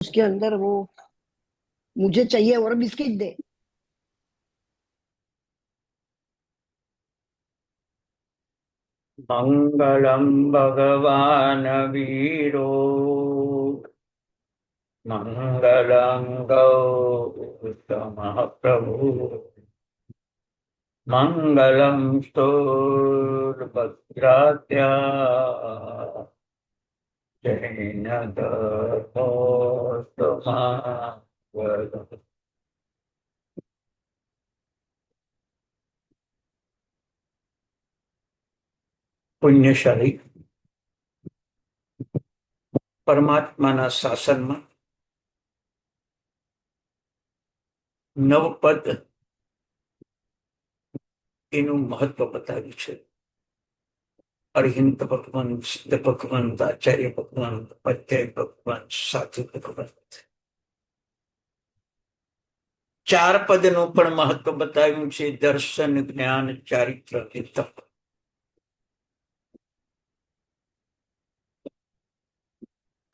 उसके अंदर वो मुझे चाहिए और बिस्किट दे। मंगलम भगवान वीरो मंगलम गौतमः प्रभु मंगलम स्तोर्भद्रात्या जैन પુણ્યશાળી પરમાત્માના શાસનમાં નવપદ એનું મહત્વ બતાવ્યું છે. અરિહંત ભગવાન, સિદ્ધ ભગવાન, આચાર્ય ભગવાન, અધ્યાય ભગવાન, સાધુ ભગવાન, ચાર પદનું પણ મહત્વ બતાવ્યું છે. દર્શન, જ્ઞાન, ચારિત્ર અને તપ.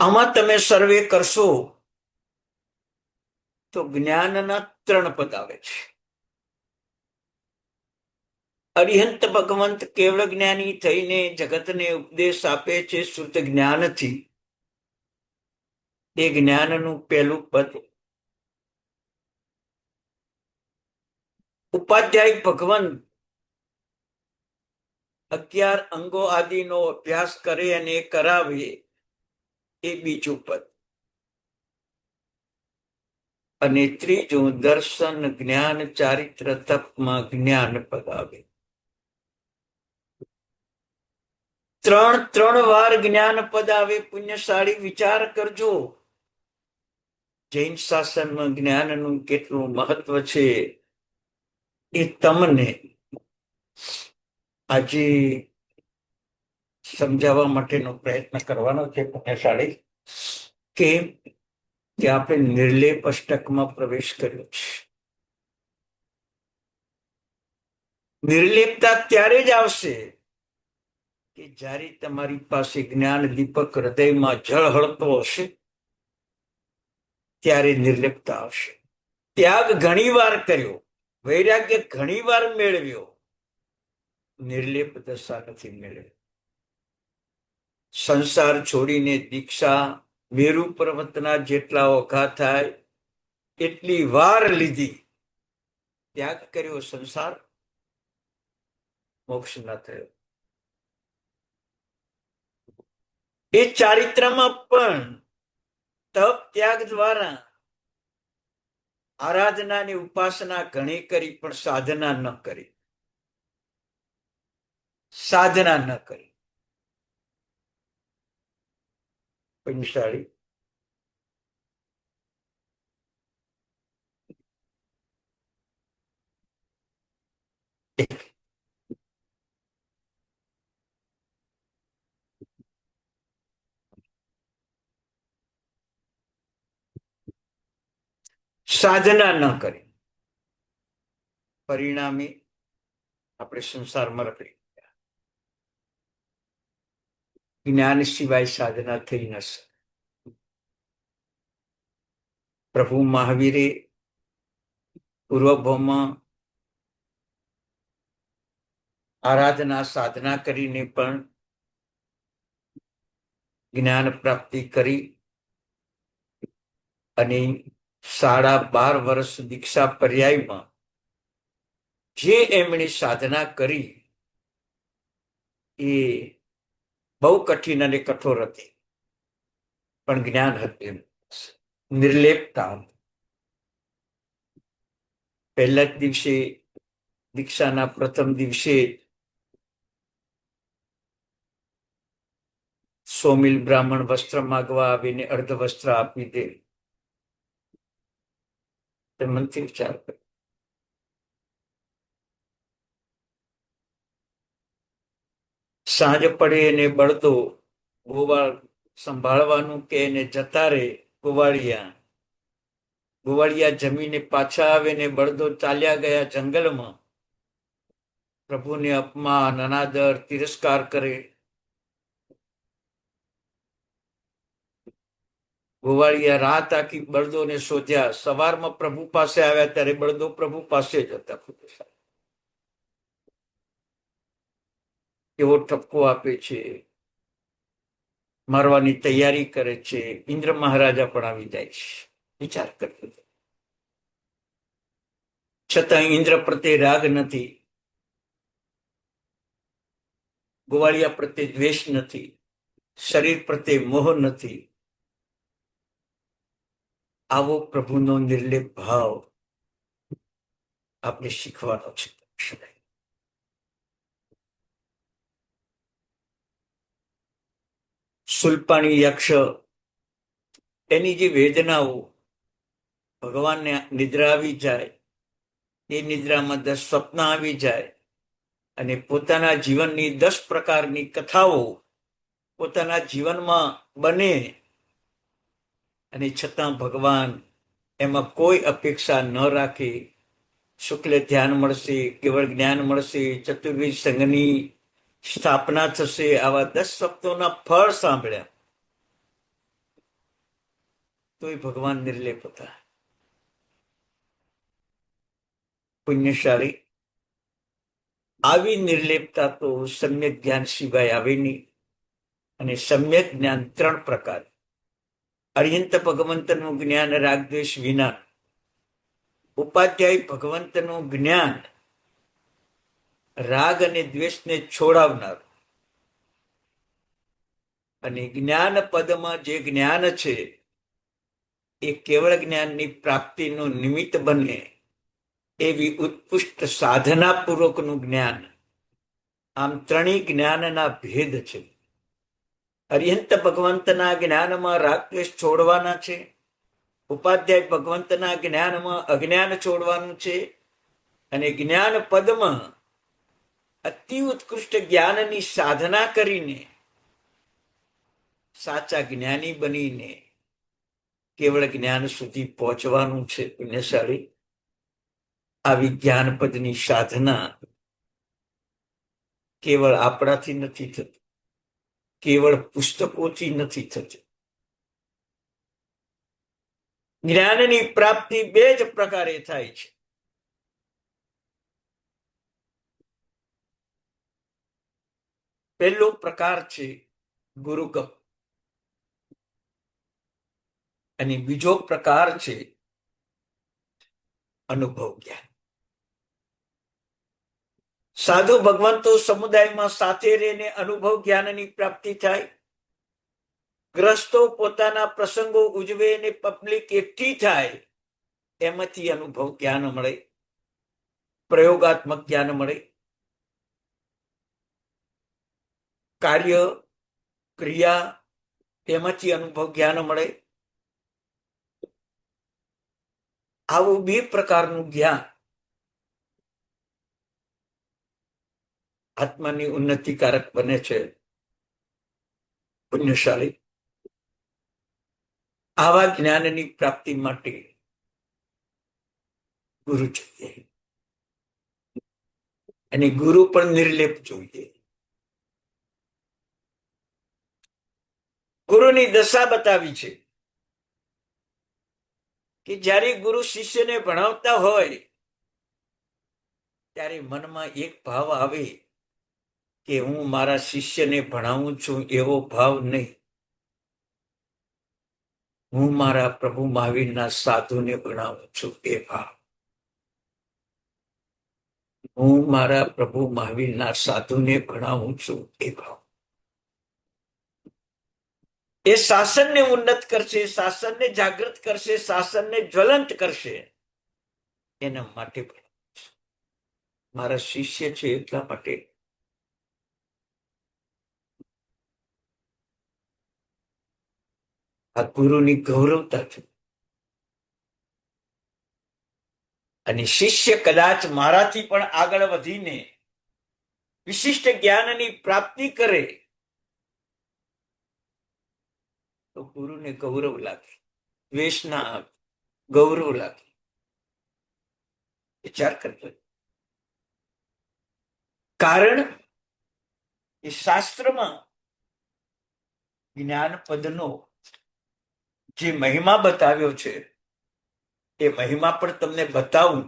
આમાં તમે સર્વે કરશો તો જ્ઞાનના 3 પદ આવે છે. અરિહંત ભગવંત કેવળ જ્ઞાની થઈને જગતને ઉપદેશ આપે છે શુદ્ધ જ્ઞાનથી. એ જ્ઞાનનું પહેલું પદ. ઉપાધ્યાય ભગવંત 11 અંગો આદિનો અભ્યાસ કરે અને કરાવે, એ બીજું પદ. અને ત્રીજું દર્શન, જ્ઞાન, ચારિત્ર, તપમાં જ્ઞાન પદ આવે. 3 વાર જ્ઞાન પદ આવે. પુણ્યશાળી વિચાર કરજો, જૈન શાસનમાં જ્ઞાનનું કેટલું મહત્વ છે એ તમને આજે સમજાવવા માટેનો પ્રયત્ન કરવાનો છે. પુણ્યશાળી કે આપણે નિર્લેપ અષ્ટકમાં પ્રવેશ કર્યો છે. નિર્લેપતા ત્યારે જ આવશે કે જ્યારે તમારી પાસે જ્ઞાન દીપક હૃદયમાં ઝળહળતો હશે, ત્યારે નિર્લેપતા આવશે. ત્યાગ ઘણી વાર કર્યો, વૈરાગ્ય ઘણી વાર મેળવ્યો, નિર્લેપ દશા નથી મેળવી. સંસાર છોડીને દીક્ષા મેરુ પર્વતના જેટલા ઓઘા થાય એટલી વાર લીધી, ત્યાગ કર્યો, સંસાર મોક્ષ ન થયો. એ ચારિત્રમાં પણ તપ ત્યાગ દ્વારા આરાધનાની ઉપાસના ઘણી કરી, પણ સાધના ન કરી. સાધના ન કરી. પુણ્યશાળી સાધના ન કરી, પરિણામે આપણે સંસારમાં રખડી. જ્ઞાન સિવાય સાધના થઈ ન શકે. પ્રભુ મહાવીરે પૂર્વભવમાં આરાધના સાધના કરીને પણ જ્ઞાન પ્રાપ્તિ કરી અને 12.5 વર્ષ દીક્ષા પર્યાયમાં જે એમણે સાધના કરી એ બહુ કઠિન અને કઠોર હતી, પણ જ્ઞાન હતું. નિર્લેપતા. પહેલા જ દિવસે, દીક્ષાના પ્રથમ દિવસે સોમિલ બ્રાહ્મણ વસ્ત્ર માગવા આવીને અર્ધ વસ્ત્ર આપી દે. મનથી વિચાર કરે. સાંજ પડે એને બળદો ગોવાળ સંભાળવાનું કે એને જતા રે ગોવાળિયા. ગોવાળિયા જમીને પાછા આવે ને બળદો ચાલ્યા ગયા જંગલમાં. પ્રભુને અપમાન, અનાદર, તિરસ્કાર કરે. ગોવાળિયા રાત આખી બળદોને શોધ્યા, સવારમાં પ્રભુ પાસે આવ્યા ત્યારે બળદો પ્રભુ પાસે જ હતા. એવો ઠપકો આપે છે, મારવાની તૈયારી કરે છે. ઇન્દ્ર મહારાજા પણ આવી જાય છે. વિચાર કરતો છતાં ઇન્દ્ર પ્રત્યે રાગ નથી, ગોવાળિયા પ્રત્યે દ્વેષ નથી, શરીર પ્રત્યે મોહ નથી. આવો પ્રભુનો નિર્લેપ ભાવ આપણે શીખવાનો છે. સુલપાણી યક્ષ, એની જે વેદનાઓ, ભગવાનને નિદ્રા આવી જાય, એ નિદ્રામાં 10 સ્વપ્ન આવી જાય અને પોતાના જીવનની 10 પ્રકારની કથાઓ પોતાના જીવનમાં બને, અને છતાં ભગવાન એમાં કોઈ અપેક્ષા ન રાખે. શુક્લ ધ્યાન મળશે, કેવળ જ્ઞાન મળશે, ચતુર્વિધ સંઘની સ્થાપના થશે, આવા 10 સ્વપ્નોના ફળ સાંભળ્યા તોય ભગવાન નિર્લેપ હતા. પુણ્યશાળી. આવી નિર્લેપતા તો સમ્યક જ્ઞાન સિવાય આવે નહીં. અને સમ્યક જ્ઞાન 3 પ્રકાર. અર્યંત ભગવંતનું જ્ઞાન રાગદ્વેષ વિના, ઉપાધ્યાય ભગવંતનું જ્ઞાન રાગ અને દ્વેષને છોડાવનાર, અને જ્ઞાન પદમાં જે જ્ઞાન છે એ કેવળ જ્ઞાનની પ્રાપ્તિનું નિમિત્ત બને એવી ઉત્કૃષ્ટ સાધના પૂર્વકનું જ્ઞાન. આમ ત્રણેય જ્ઞાનના ભેદ છે. અર્યંત ભગવંતના જ્ઞાનમાં રાગદ્વેષ છોડવાના છે, ઉપાધ્યાય ભગવંતના જ્ઞાનમાં અજ્ઞાન છોડવાનું છે, અને જ્ઞાન પદમાં અતિ ઉત્કૃષ્ટ જ્ઞાનની સાધના કરીને સાચા જ્ઞાની બનીને કેવળ જ્ઞાન સુધી પહોંચવાનું છે. પુણ્યશાળી. આવી જ્ઞાનપદની સાધના કેવળ આપણાથી નથી થતી, કેવળ પુસ્તકોથી નથી થતી. જ્ઞાનની પ્રાપ્તિ 2 જ પ્રકારે થાય છે. પહેલો પ્રકાર છે ગુરુકમ, અને બીજો પ્રકાર છે અનુભવ જ્ઞાન. સાધુ ભગવંતો સમુદાયમાં સાથે રહીને અનુભવ જ્ઞાનની પ્રાપ્તિ થાય. ગ્રસ્તો પોતાના પ્રસંગો ઉજવે ને પબ્લિક એકઠી થાય, એમાંથી અનુભવ જ્ઞાન મળે, પ્રયોગાત્મક જ્ઞાન મળે. કાર્ય ક્રિયા, એમાંથી અનુભવ જ્ઞાન મળે. આવું 2 પ્રકારનું જ્ઞાન આત્માની ઉન્નતિકારક બને છે. પુણ્યશાળી. આવા જ્ઞાનની પ્રાપ્તિ માટે ગુરુ જોઈએ, અને ગુરુ પણ નિર્લેપ જોઈએ. ગુરુની દશા બતાવી છે કે જ્યારે ગુરુ શિષ્યને ભણાવતા હોય ત્યારે મનમાં એક ભાવ આવે કે હું મારા શિષ્યને ભણાવું છું, એવો ભાવ નહીં. હું મારા પ્રભુ મહાવીરના સાધુને ભણાવું છું, એ ભાવ. હું મારા પ્રભુ મહાવીરના સાધુને ભણાવું છું, એ ભાવ. એ શાસનને ઉન્નત કરશે, શાસનને જાગૃત કરશે, શાસનને જ્વલંત કરશે. એના માટે મારા શિષ્ય છે એટલા માટે. આ ગુરુની ગૌરવતા છે. અને શિષ્ય કદાચ મારાથી પણ આગળ વધીને વિશિષ્ટ જ્ઞાનની પ્રાપ્તિ કરે તો ગુરુને ગૌરવ લાગે, દ્વેષ ના આવે, ગૌરવ લાગે. વિચાર કરજો. કારણ એ શાસ્ત્રમાં જ્ઞાન પદનો જે મહિમા બતાવ્યો છે એ મહિમા પણ તમને બતાવું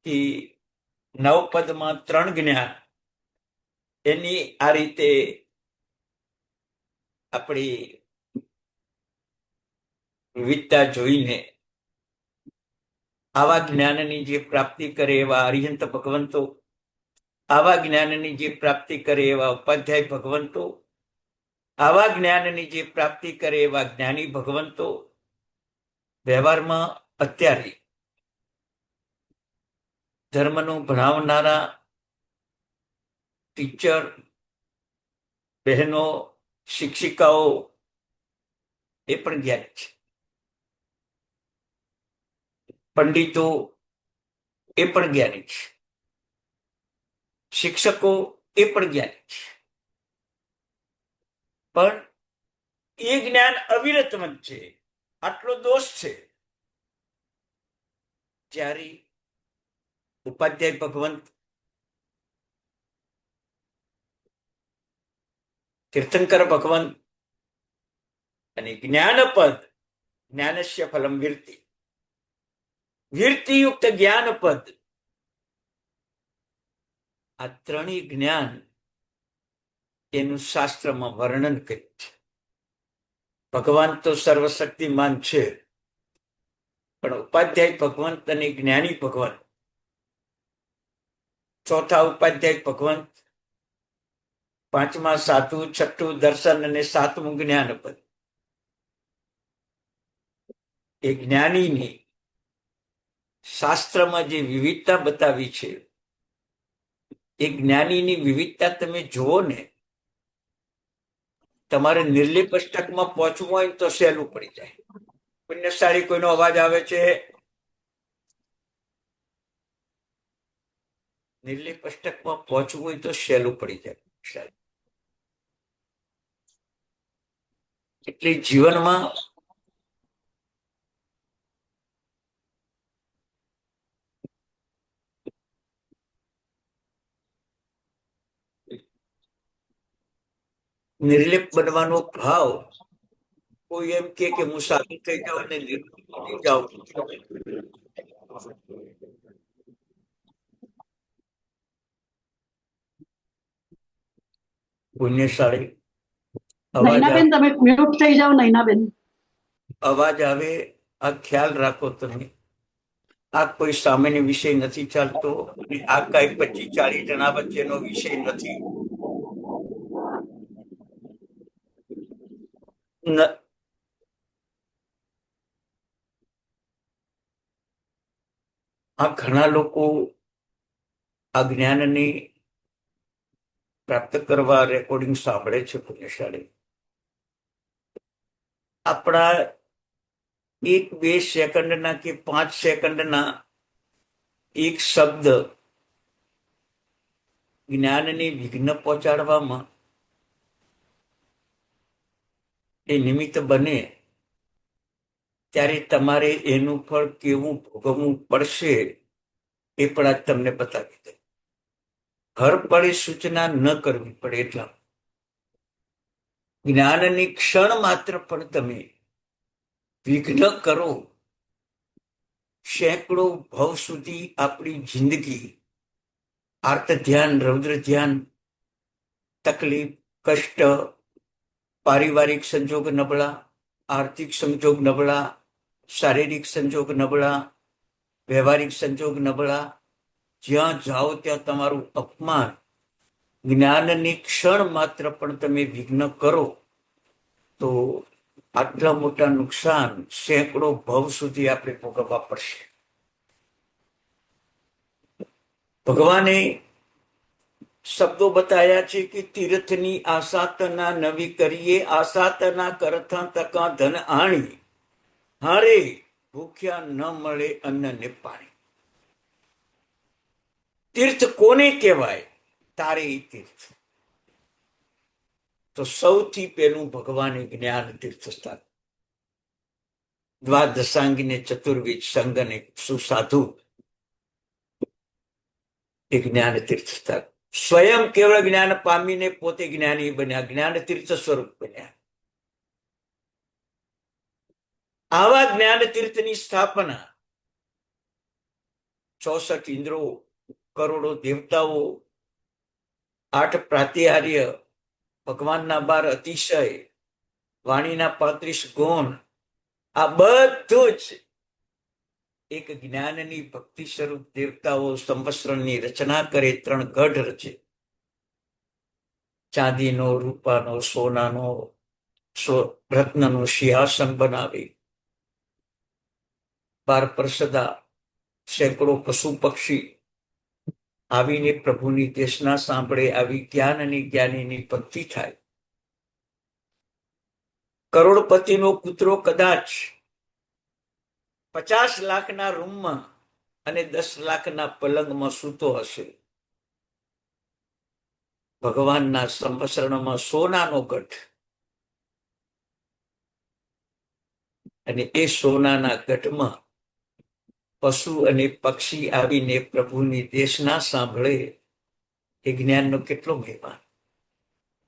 કે નવપદમાં 3 જ્ઞાન એની આ રીતે આપણી વિવિધતા જોઈને આવા જ્ઞાનની જે પ્રાપ્તિ કરે એવા અરિહંત ભગવંતો, આવા જ્ઞાનની જે પ્રાપ્તિ કરે એવા ઉપાધ્યાય ભગવંતો, આવા જ્ઞાનની જે પ્રાપ્તિ કરે એવા જ્ઞાની ભગવંતો વ્યવહારમાં અત્યારે ધર્મનું ભણાવનારા ટીચર, બહેનો, શિક્ષિકાઓ એ પણ જ્ઞાની છે. પંડિતો એ પણ જ્ઞાની છે. શિક્ષકો એ પણ જ્ઞાની છે. પણ એ જ્ઞાન અવિરતમંત છે. આટલો દોષ છે. જ્યારે ઉપાધ્યાય ભગવંત, તીર્થંકર ભગવંત અને જ્ઞાનપદ, જ્ઞાનસ્ય ફલમ વિરતિ, વિરતિયુક્ત જ્ઞાનપદ, આ ત્રણેય જ્ઞાન એનું શાસ્ત્રમાં વર્ણન કર્યું છે. ભગવાન તો સર્વશક્તિમાન છે, પણ ઉપાધ્યાય ભગવંત અને જ્ઞાની ભગવંત, ચોથા ઉપાધ્યાય ભગવંત, પાંચમા સાધુ, છઠ્ઠું દર્શન અને સાતમું જ્ઞાનપદ, એ જ્ઞાનીની શાસ્ત્રમાં જે વિવિધતા બતાવી છે એ જ્ઞાનીની વિવિધતા તમે જુઓ ને, તમારે નિર્લેપ અષ્ટકમાં પહોંચવું હોય તો સહેલું પડી જાય. પુણ્યશાળી કોઈનો અવાજ આવે છે? નિર્લેપ અષ્ટકમાં પહોંચવું હોય તો સહેલું પડી જાય. એટલે જીવનમાં નિર્લેપ બનવાનો ભાવ, કોઈ એમ કે હું સાધુ થઈ જાઉં અને નિર્લેપ થઈ જાઉં, પુણ્યશાળી અવાજ નૈનાબેન તમે મ્યુટ થઈ જાઓ. નૈનાબેન અવાજ આવે, આ ખ્યાલ રાખો તમે. આ કોઈ સામાન્ય વિષય નથી ચાલતો, અને આ કઈ 25-40 જણા વચ્ચેનો વિષય નથી. આ ઘણા લોકો આ જ્ઞાનની પ્રાપ્ત કરવા રેકોર્ડિંગ સાંભળે છે. પુણ્યશાળી આપણા 1-2 સેકન્ડના કે 5 સેકન્ડના એક શબ્દ જ્ઞાનને વિઘ્ન પહોંચાડવામાં એ નિમિત્ત બને, ત્યારે તમારે એનું ફળ કેવું ભોગવવું પડશે એ પણ આજ તમને બતાવી દે. હર પળે સૂચના ન કરવી પડે. એટલા જ્ઞાનની ક્ષણ માત્ર પણ તમે વિઘ્ન કરો, સેંકડો ભવ સુધી આપણી જિંદગી આર્ત ધ્યાન, રૌદ્ર ધ્યાન, તકલીફ, કષ્ટ, પારિવારિક સંજોગ નબળા, આર્થિક સંજોગ નબળા, શારીરિક સંજોગ નબળા, વ્યવહારિક સંજોગ નબળા, જ્યાં જાઓ ત્યાં તમારું અપમાન, જ્ઞાનની ક્ષણ માત્ર પણ તમે વિઘ્ન કરો તો આટલા મોટા નુકસાન સેંકડો ભવ સુધી આપણે ભોગવવા પડશે. ભગવાને શબ્દો બતાવ્યા છે કે તીર્થની આસાતના નવી કરીએ, આસાતના કરથા તકા ધન આણી, હારે ભૂખ્યા ન મળે અન્ન ને પાણી. તીર્થ કોને કહેવાય? તારે તીર્થ. તો સૌથી પહેલું ભગવાને જ્ઞાન તીર્થ સ્થાન, દ્વાદશાંગીને ચતુર્વિધ સંગને સુસાધુ એ જ્ઞાન તીર્થ સ્થાન. સ્વયં કેવળ જ્ઞાન પામીને પોતે જ્ઞાની બન્યા, જ્ઞાન તીર્થ સ્વરૂપ બન્યા. આવા જ્ઞાન તીર્થની સ્થાપના 64 ઇન્દ્રો, કરોડો દેવતાઓ, 8 પ્રાતિહાર્ય, ભગવાનના 12 અતિશય, વાણીના 35 ગુણ, આ બધું જ એક જ્ઞાનની ભક્તિ સ્વરૂપ દેવતાઓ સંવત્સરની રચના કરે, 3 ગઢ રચે, ચાંદીનો, રૂપાનો, સોનાનો, રત્નનું સિંહાસન બનાવે, 12 પરસદા, સેંકડો પશુ પક્ષી આવીને પ્રભુની દેશના સાંભળે, આવી જ્ઞાનની જ્ઞાનીની ભક્તિ થાય. કરોડપતિનો કૂતરો કદાચ 50 લાખના રૂમમાં અને 10 લાખના પલંગમાં સૂતો હશે, ભગવાનના સંવત્સરણમાં સોનાનો ગઢ, અને એ સોનાના ગઢમાં પશુ અને પક્ષી આવીને પ્રભુની દેશના સાંભળે, એ જ્ઞાનનો કેટલો મહિમા.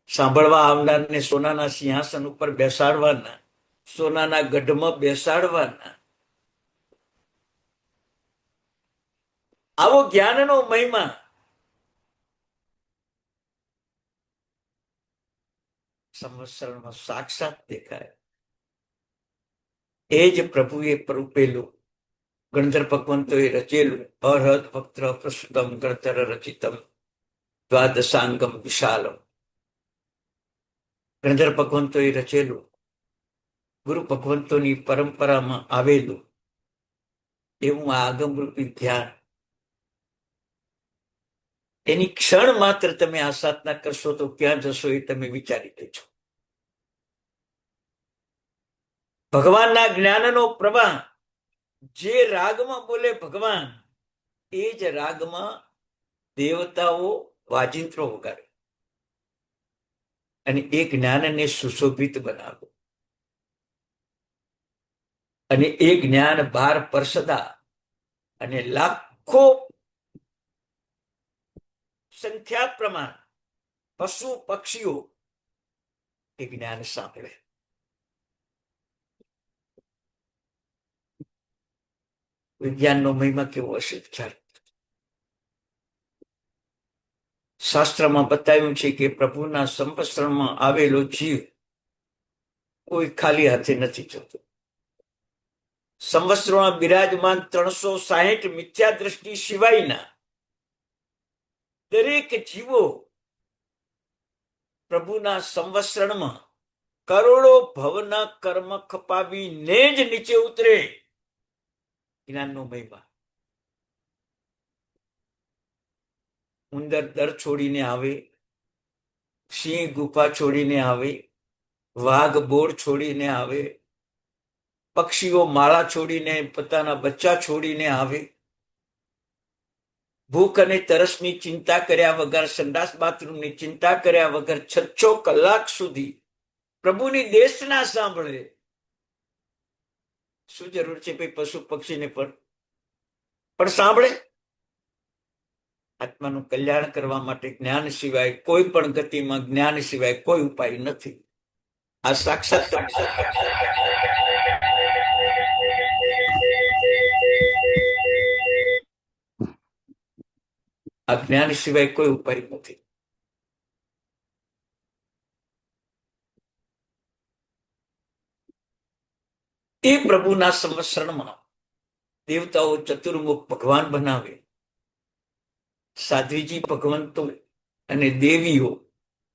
સાંભળવા આવનારને સોનાના સિંહાસન ઉપર બેસાડવાના, સોનાના ગઢમાં બેસાડવાના, આવો જ્ઞાનનો મહિમા સંવત્સરમાં સાક્ષાત દેખાય. એ જ પ્રભુએ રૂપેલું, ગણધર ભગવંતોએ રચેલું, અરહદ વક્ત્ર પ્રસુતમ ગણધર રચિતમ દ્વાદશાંગમ વિશાલમ. ગણધર ભગવંતોએ રચેલું, ગુરુ ભગવંતોની પરંપરામાં આવેલું એવું આ આગમરૂપી ધ્યાન, એની ક્ષણ માત્ર તમે આ સાધના કરશો તો ક્યાં જશો એ તમે વિચારી લેજો. ભગવાનના જ્ઞાનનો પ્રવાહ જે રાગમાં બોલે ભગવાન, એ જ રાગમાં દેવતાઓ વાજિંત્રો વગાડે અને એ જ્ઞાનને સુશોભિત બનાવે. અને એ જ્ઞાન 12 પરસદા અને લાખો સંખ્યા પ્રમાણ પશુ પક્ષીઓ એ જ્ઞાન સાંભળે. વિજ્ઞાનનો મહિમા કેવો હશે વિચાર. શાસ્ત્રમાં બતાવ્યું છે કે પ્રભુના સંવત્સરમાં આવેલો જીવ કોઈ ખાલી હાથે નથી જતો. સંવત્સરોમાં બિરાજમાન 360 મિથ્યા દ્રષ્ટિ સિવાયના દરેક જીવો પ્રભુના સંવત્સરમાં કરોડો ભવના કર્મ ખપાવીને જ નીચે ઉતરે. જ્ઞાનનો મહિમા. ઉંદર દર છોડીને આવે, સિંહ ગુફા છોડીને આવે, વાઘ બોર છોડીને આવે, પક્ષીઓ માળા છોડીને પોતાના બચ્ચા છોડીને આવે, ભૂખ અને તરસની ચિંતા કર્યા વગર, સંડાસ બાથરૂમની ચિંતા કર્યા વગર 6 કલાક સુધી પ્રભુની દેશના સાંભળે. શું જરૂર છે ભાઈ પશુ પક્ષીને પણ સાંભળે. આત્માનું કલ્યાણ કરવા માટે જ્ઞાન સિવાય કોઈ પણ ગતિમાં, જ્ઞાન સિવાય કોઈ ઉપાય નથી. આ સાક્ષાત આ જ્ઞાન સિવાય કોઈ ઉપાય નથી. એ પ્રભુના સંવત્સરમાં દેવતાઓ ચતુર્મુખ ભગવાન બનાવે, સાધ્વીજી ભગવંતો અને દેવીઓ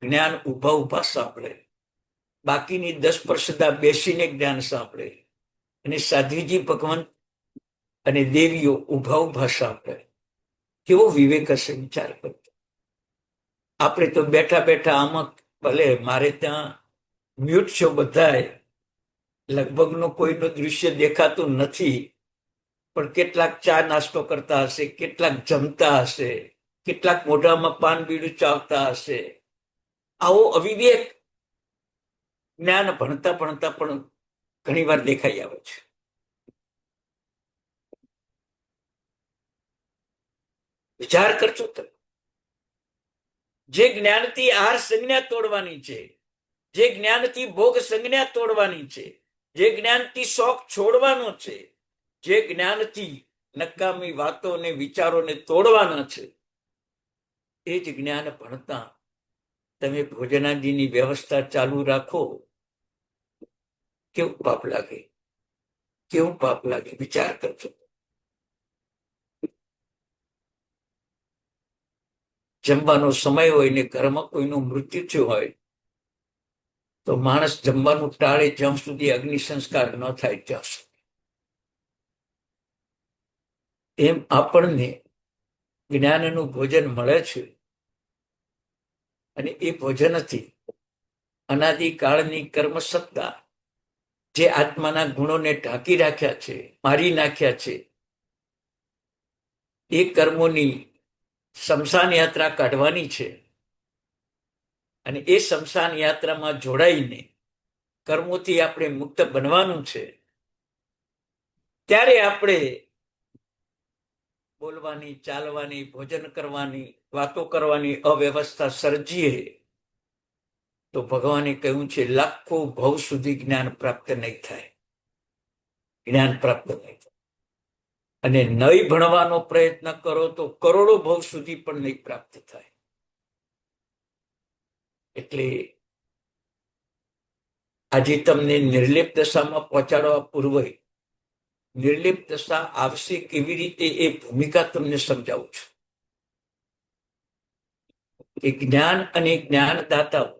જ્ઞાન ઉભા ઉભા સાંભળે, બાકીની 10 પરસદા બેસીને જ્ઞાન સાંભળે, અને સાધ્વીજી ભગવંત અને દેવીઓ ઉભા ઉભા સાંભળે. કેવો વિવેક હશે વિચાર કરો. આપણે તો બેઠા બેઠા આમાં, ભલે મારે ત્યાં મ્યુટ છો બધાય, લગભગનું કોઈનું દૃશ્ય દેખાતું નથી, પણ કેટલાક ચા નાસ્તો કરતા હશે, કેટલાક જમતા હશે, કેટલાક મોઢામાં પાન બીડું ચાવતા હશે. આવો અવિવેક જ્ઞાન ભણતા ભણતા પણ ઘણી વાર દેખાઈ આવે છે. વિચાર કરજો તમે. જે જ્ઞાનથી આહાર સંજ્ઞા તોડવાની છે, જે જ્ઞાનથી ભોગ સંજ્ઞા તોડવાની છે, જે જ્ઞાનથી શોખ છોડવાનો છે, જે જ્ઞાનથી નકામી વાતો અને વિચારોને તોડવાના છે, એ જ જ્ઞાન ભણતા તમે ભોજનાદિની વ્યવસ્થા ચાલુ રાખો, કેવું પાપ લાગે, કેવું પાપ લાગે, વિચાર કરજો. જમવાનો સમય હોય ને ઘરમાં કોઈનું મૃત્યુ થયું હોય તો માણસ જમવાનું ટાળે જ્યાં સુધી અગ્નિ સંસ્કાર ન થાય ત્યાં સુધી. એમ આપણને જ્ઞાનનું ભોજન મળે છે અને એ ભોજનથી અનાદિકાળની કર્મ સત્તા જે આત્માના ગુણોને ઢાંકી રાખ્યા છે, મારી નાખ્યા છે, એ કર્મોની શમશાન યાત્રા કાઢવાની છે અને એ શમશાન યાત્રામાં જોડાઈને કર્મોથી આપણે મુક્ત બનવાનું છે. ત્યારે આપણે બોલવાની, ચાલવાની, ભોજન કરવાની, વાતો કરવાની અવ્યવસ્થા સર્જીએ તો ભગવાને કહ્યું છે લાખો ભવ સુધી જ્ઞાન પ્રાપ્ત નહીં થાય, જ્ઞાન પ્રાપ્ત નહીં થાય. અને નહીં ભણવાનો પ્રયત્ન કરો તો કરોડો ભવ સુધી પણ નહીં પ્રાપ્ત થાય. એટલે આજે તમને નિર્લેપ દશામાં પહોંચાડવા પૂર્વે નિર્લેપ દશા આવશે કેવી રીતે એ ભૂમિકા તમને સમજાવું છું. કે જ્ઞાન અને જ્ઞાનદાતાઓ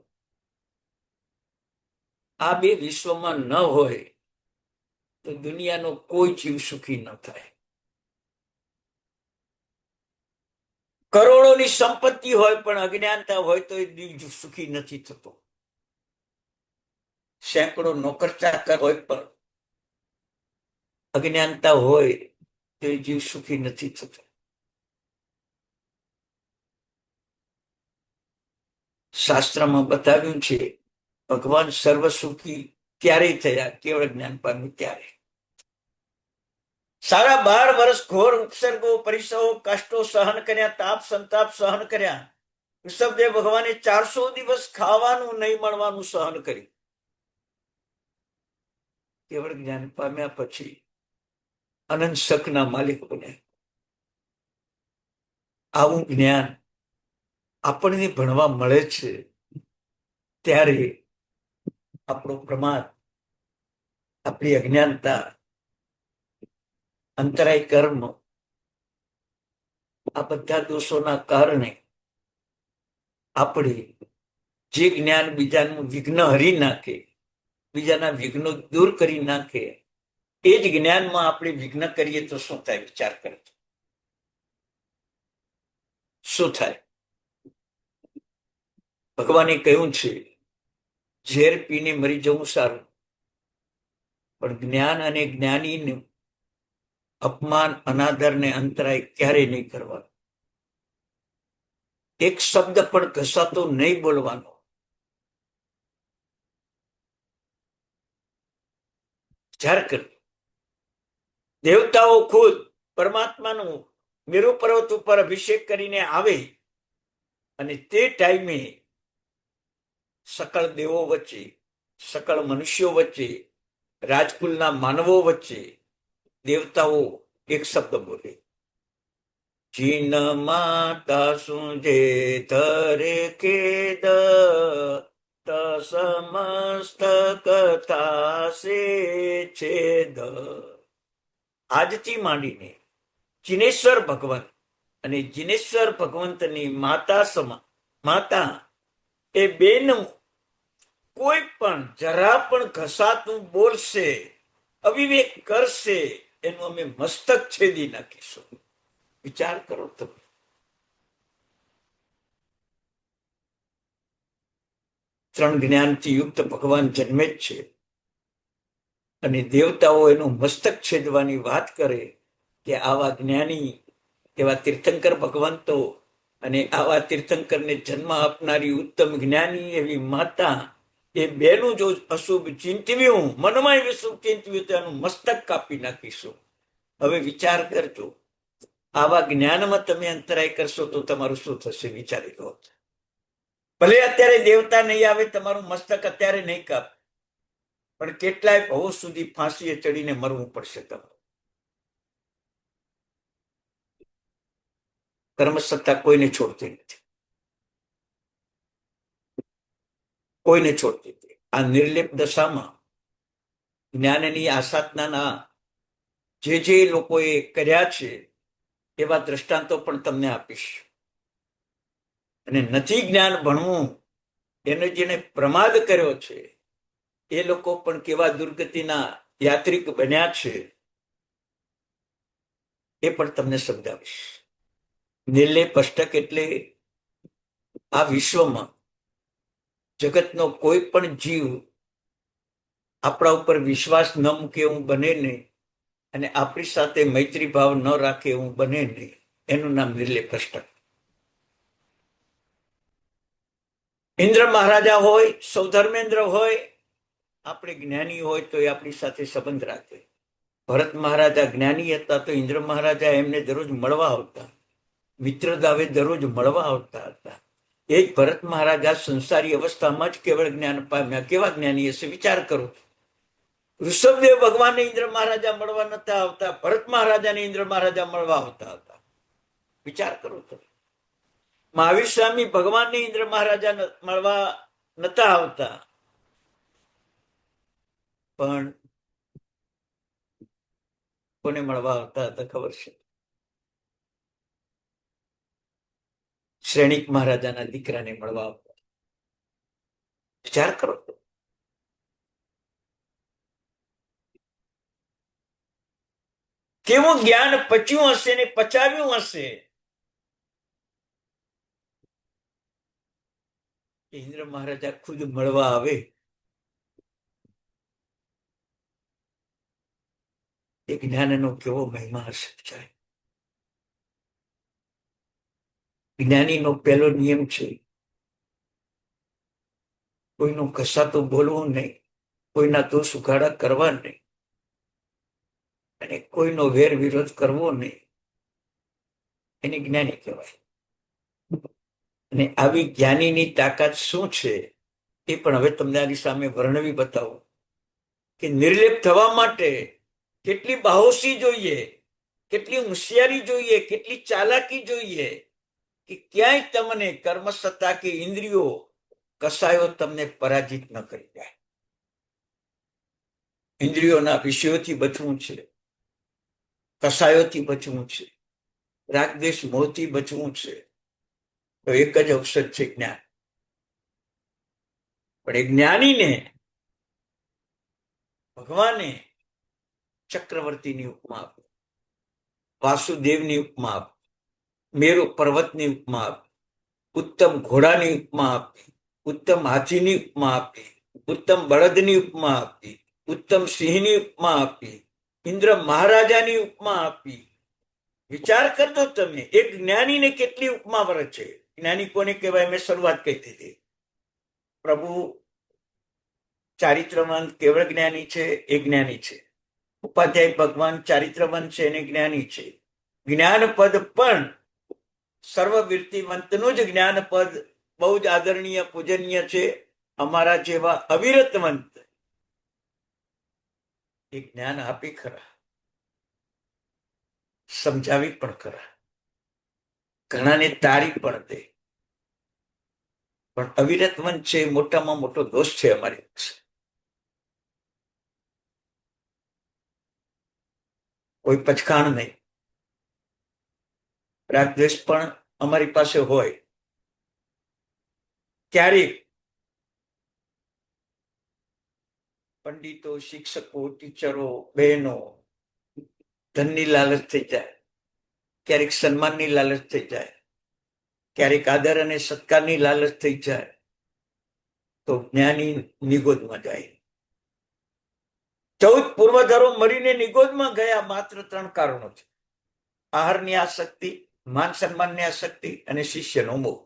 આ બે વિશ્વમાં ન હોય તો દુનિયાનો કોઈ જીવ સુખી ન થાય. કરોડોની સંપત્તિ હોય પણ અજ્ઞાનતા હોય તો એ જીવ સુખી નથી થતો. સેંકડો નોકર ચાકર હોય પણ અજ્ઞાનતા હોય તો એ જીવ સુખી નથી થતો. શાસ્ત્રમાં બતાવ્યું છે ભગવાન સર્વ સુખી ત્યારે થયા કેવળ જ્ઞાન પામ્યું ત્યારે. સારા 12 વર્ષ ઘોર ઉપસર્ગો, પરિસરો, કષ્ટો સહન કર્યા, તાપ સંતાપ સહન કર્યા. ઋષભદેવ ભગવાને 400 દિવસ ખાવાનું નહીં મળવાનું સહન કર્યું. કેવળ જ્ઞાન પામ્યા પછી અનંત શકના માલિક બન્યા. આવું જ્ઞાન આપણને ભણવા મળે છે ત્યારે આપણો પ્રમાદ, આપણી અજ્ઞાનતા, અંતરાય કર્મ, આ બધા દોષોના કારણે આપણે જે જ્ઞાન બીજાનું વિઘ્ન હરી નાખે, બીજાના વિઘ્નો દૂર કરી નાખે, એ જ જ્ઞાનમાં આપણે વિઘ્ન કરીએ તો શું થાય? વિચાર કરજો શું થાય. ભગવાને કહ્યું છે ઝેર પીને મરી જવું સારું, પણ જ્ઞાન અને જ્ઞાનીનું અપમાન, અનાદર ને અંતરાય ક્યારે નહીં કરવાનો. એક શબ્દ પણ ઘસાતો નહીં બોલવાનો. વિચાર કર, દેવતાઓ ખુદ પરમાત્માનું મેરુ પર્વત ઉપર અભિષેક કરીને આવે અને તે ટાઈમે સકળ દેવો વચ્ચે, સકળ મનુષ્યો વચ્ચે, રાજકુલના માનવો વચ્ચે દેવતાઓ એક શબ્દ બોલે, ચીન માતા સુજે ધરે કેદ સમસ્ત કથા સે છેદ. આજથી માંડીને જિનેશ્વર ભગવાન અને જિનેશ્વર ભગવંતની માતા એ બેનું કોઈ પણ જરા પણ ઘસાતું બોલશે, અવિવેક કરશે, એનું અમે મસ્તક છેદી નાખીશું. વિચાર કરો તમે. ત્રણ જ્ઞાનથી યુક્ત ભગવાન જન્મે જ છે અને દેવતાઓ એનું મસ્તક છેદવાની વાત કરે કે આવા જ્ઞાની, એવા તીર્થંકર ભગવંતો અને આવા તીર્થંકરને જન્મ આપનારી ઉત્તમ જ્ઞાની એવી માતા, એ બેનું જો અશુભ ચિંતવ્યું, મનમાં વિશુભ ચિંતવ્યું તો એનું મસ્તક કાપી નાખીશું. હવે વિચાર કરજો, આવા જ્ઞાનમાં તમે અંતરાય કરશો તો તમારું શું થશે? વિચારી લો. ભલે અત્યારે દેવતા નહીં આવે, તમારું મસ્તક અત્યારે નહીં કાપ, પણ કેટલાય ભવો સુધી ફાંસીએ ચડીને મરવું પડશે તમે. કર્મસત્તા કોઈને છોડતી નથી, કોઈને છોડતી નથી. આ નિર્લેપ દશામાં જ્ઞાનની આસાધનાના જે લોકોએ કર્યા છે એવા દ્રષ્ટાંતો પણ તમને આપીશ. અને નથી જ્ઞાન ભણવું એને જેને પ્રમાદ કર્યો છે એ લોકો પણ કેવા દુર્ગતિના યાત્રિક બન્યા છે એ પણ તમને સમજાવીશ. નિર્લેપ અષ્ટક એટલે આ વિશ્વમાં જગતનો કોઈ પણ જીવ આપણા ઉપર વિશ્વાસ ન મૂકે એવું બને નહીં, અને આપણી સાથે મૈત્રી ભાવ ન રાખે એવું બને નહીં. એનું નામ નિર્લેપ અષ્ટક. ઇન્દ્ર મહારાજા હોય, સૌધર્મેન્દ્ર હોય, આપણે જ્ઞાની હોય તો એ આપણી સાથે સંબંધ રાખે. ભરત મહારાજા જ્ઞાની હતા તો ઇન્દ્ર મહારાજા એમને દરરોજ મળવા આવતા, મિત્રદાવે દરરોજ મળવા આવતા હતા. એ જ ભરત મહારાજા સંસારી અવસ્થામાં જ કેવળ જ્ઞાન પામ્યા. કેવા જ્ઞાની હશે વિચાર કરો. ઋષભદેવ ભગવાનને ઇન્દ્ર મહારાજા મળવા નતા આવતા, ભરત મહારાજાને ઇન્દ્ર મહારાજા મળવા આવતા હતા. વિચાર કરો તો. મહાવીર સ્વામી ભગવાનને ઇન્દ્ર મહારાજા મળવા નતા આવતા, પણ કોને મળવા આવતા હતા ખબર છે? શ્રેણિક મહારાજાના દીકરાને મળવા આવતા. વિચાર કરો તો. કેવું જ્ઞાન પચ્યું હશે ને પચાવ્યું હશે. ઇન્દ્ર મહારાજા ખુદ મળવા આવે એ જ્ઞાનનો કેવો મહિમા હશે. જ્ઞાનીનો પહેલો નિયમ છે કોઈનું કસાતું બોલવું નહીં, કોઈના દોષ ઉઘાડા કરવા નહીં, અને કોઈનો વેર વિરોધ કરવો નહીં. એને જ્ઞાની કહેવાય. અને આવી જ્ઞાનીની તાકાત શું છે એ પણ હવે તમને આની સામે વર્ણવી બતાવું. કે નિર્લેપ થવા માટે કેટલી બાહોશી જોઈએ, કેટલી હોશિયારી જોઈએ, કેટલી ચાલાકી જોઈએ કે ક્યાંય તમને કર્મસત્તા કે ઇન્દ્રિયો કસાયો તમને પરાજિત ન કરી જાય. ઇન્દ્રિયોના વિષયોથી બચવું છે, કસાયોથી બચવું છે, રાગદ્વેષ મોહથી બચવું છે, તો એક જ ઔષધ છે જ્ઞાન. પણ એ જ્ઞાનીને ભગવાને ચક્રવર્તીની ઉપમા આપી, વાસુદેવની ઉપમા આપી, મેરુ પર્વતની ઉપમા આપી, ઉત્તમ ઘોડાની ઉપમા આપી, ઉત્તમ હાથીની ઉપમા આપી, ઉત્તમ બળદની ઉપમા આપી, ઉત્તમ સિંહની ઉપમા આપી, ઇન્દ્ર મહારાજાની ઉપમા આપી. વિચાર કરજો તમે, એક જ્ઞાનીને કેટલી ઉપમા વરે છે. જ્ઞાની કોને કહેવાય? મેં શરૂઆત કહી દીધી. પ્રભુ ચારિત્રવાન કેવળ જ્ઞાની છે, એ જ્ઞાની છે. ઉપાધ્યાય ભગવાન ચારિત્રવાન છે અને જ્ઞાની છે. જ્ઞાન પદ પણ સર્વવૃત્તિવંતનું જ જ્ઞાન પદ બહુ જ આદરણીય પૂજનીય છે. અમારા જેવા અવિરતવંત એ જ્ઞાન આપી ખરા, સમજાવી પણ ખરા, ઘણાને તારી પણ દે. પણ અવિરતવંત છે મોટામાં મોટો દોષ છે અમારી પાસે. કોઈ પચકાણ નહીં, રાગદ્વેષ પણ અમારી પાસે હોય. ક્યારેક પંડિતો, શિક્ષકો, ટીચરો, બહેનો ધનની લાલચ થઈ જાય, ક્યારેક સન્માનની લાલચ થઈ જાય, ક્યારેક આદર અને સત્કારની લાલચ થઈ જાય, તો જ્ઞાની નિગોદમાં જાય. 14 પૂર્વધરો મરીને નિગોદમાં ગયા માત્ર 3 કારણોથી: આહારની આસક્તિ, માન સન્માનની આસક્તિ અને શિષ્યનો મોહ.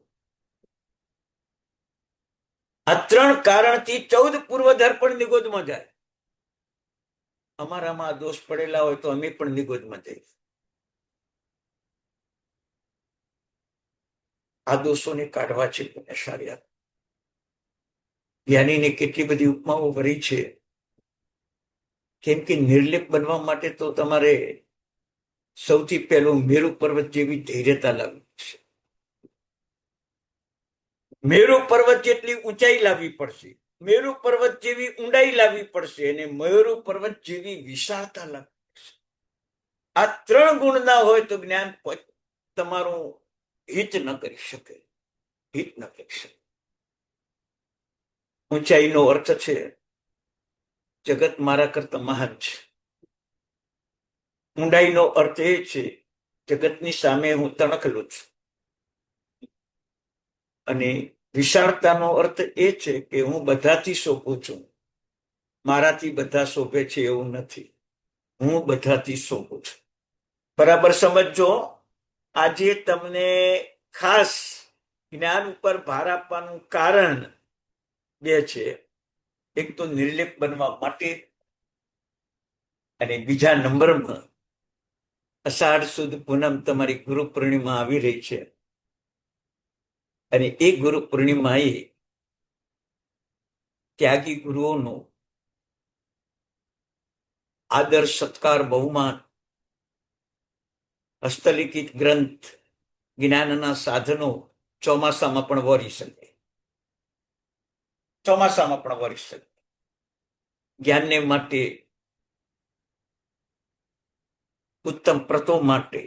આ 3 કારણથી 14 પૂર્વધર પણ નિગોદમાં જાય. અમારામાં આ દોષ પડેલા હોય તો અમે પણ નિગોદમાં જઈએ. આ દોષોને કાઢવા છે પુણ્યશાળી. જ્ઞાનીને કેટલી બધી ઉપમાઓ ભરી છે કેમ કે નિર્લેપ બનવા માટે તો તમારે સૌથી પહેલું મેરુ પર્વત જેવી ધૈર્યતા લાવવી છે. મેરુ પર્વત જેટલી ઊંચાઈ લાવવી પડશે, મેરુ પર્વત જેવી ઊંડાઈ લાવવી પડશે અને મેરુ પર્વત જેવી વિશાળતા લાવવી પડશે. આ 3 ગુણ ના હોય તો જ્ઞાન તમારું હિત ન કરી શકે, હિત ન કરી શકે. ઊંચાઈનો અર્થ છે જગત મારા કરતા મહાન છે. ઊંડાઈનો અર્થ એ છે જગતની સામે હું તણખલો છું. અને વિશાળતાનો અર્થ એ છે કે હું બધાથી શોભું છું. મારાથી બધા શોભે છે એવું નથી, હું બધાથી શોભું છું. બરાબર સમજો. આજે તમને ખાસ જ્ઞાન ઉપર ભાર આપવાનું કારણ 2 છે. એક તો નિર્લેપ બનવા માટે, અને બીજા નંબરમાં અષાઢ સુદ પૂનમ તમારી ગુરુ પૂર્ણિમા આવી રહી છે. અને એ ગુરુ પૂર્ણિમાએ ત્યાગી ગુરુઓનો આદર, સત્કાર, બહુમાન, હસ્તલિખિત ગ્રંથ, જ્ઞાનના સાધનો ચોમાસામાં પણ વરી શકે, ચોમાસામાં પણ વરી શકે. જ્ઞાનને માટે, ઉત્તમ પ્રતો માટે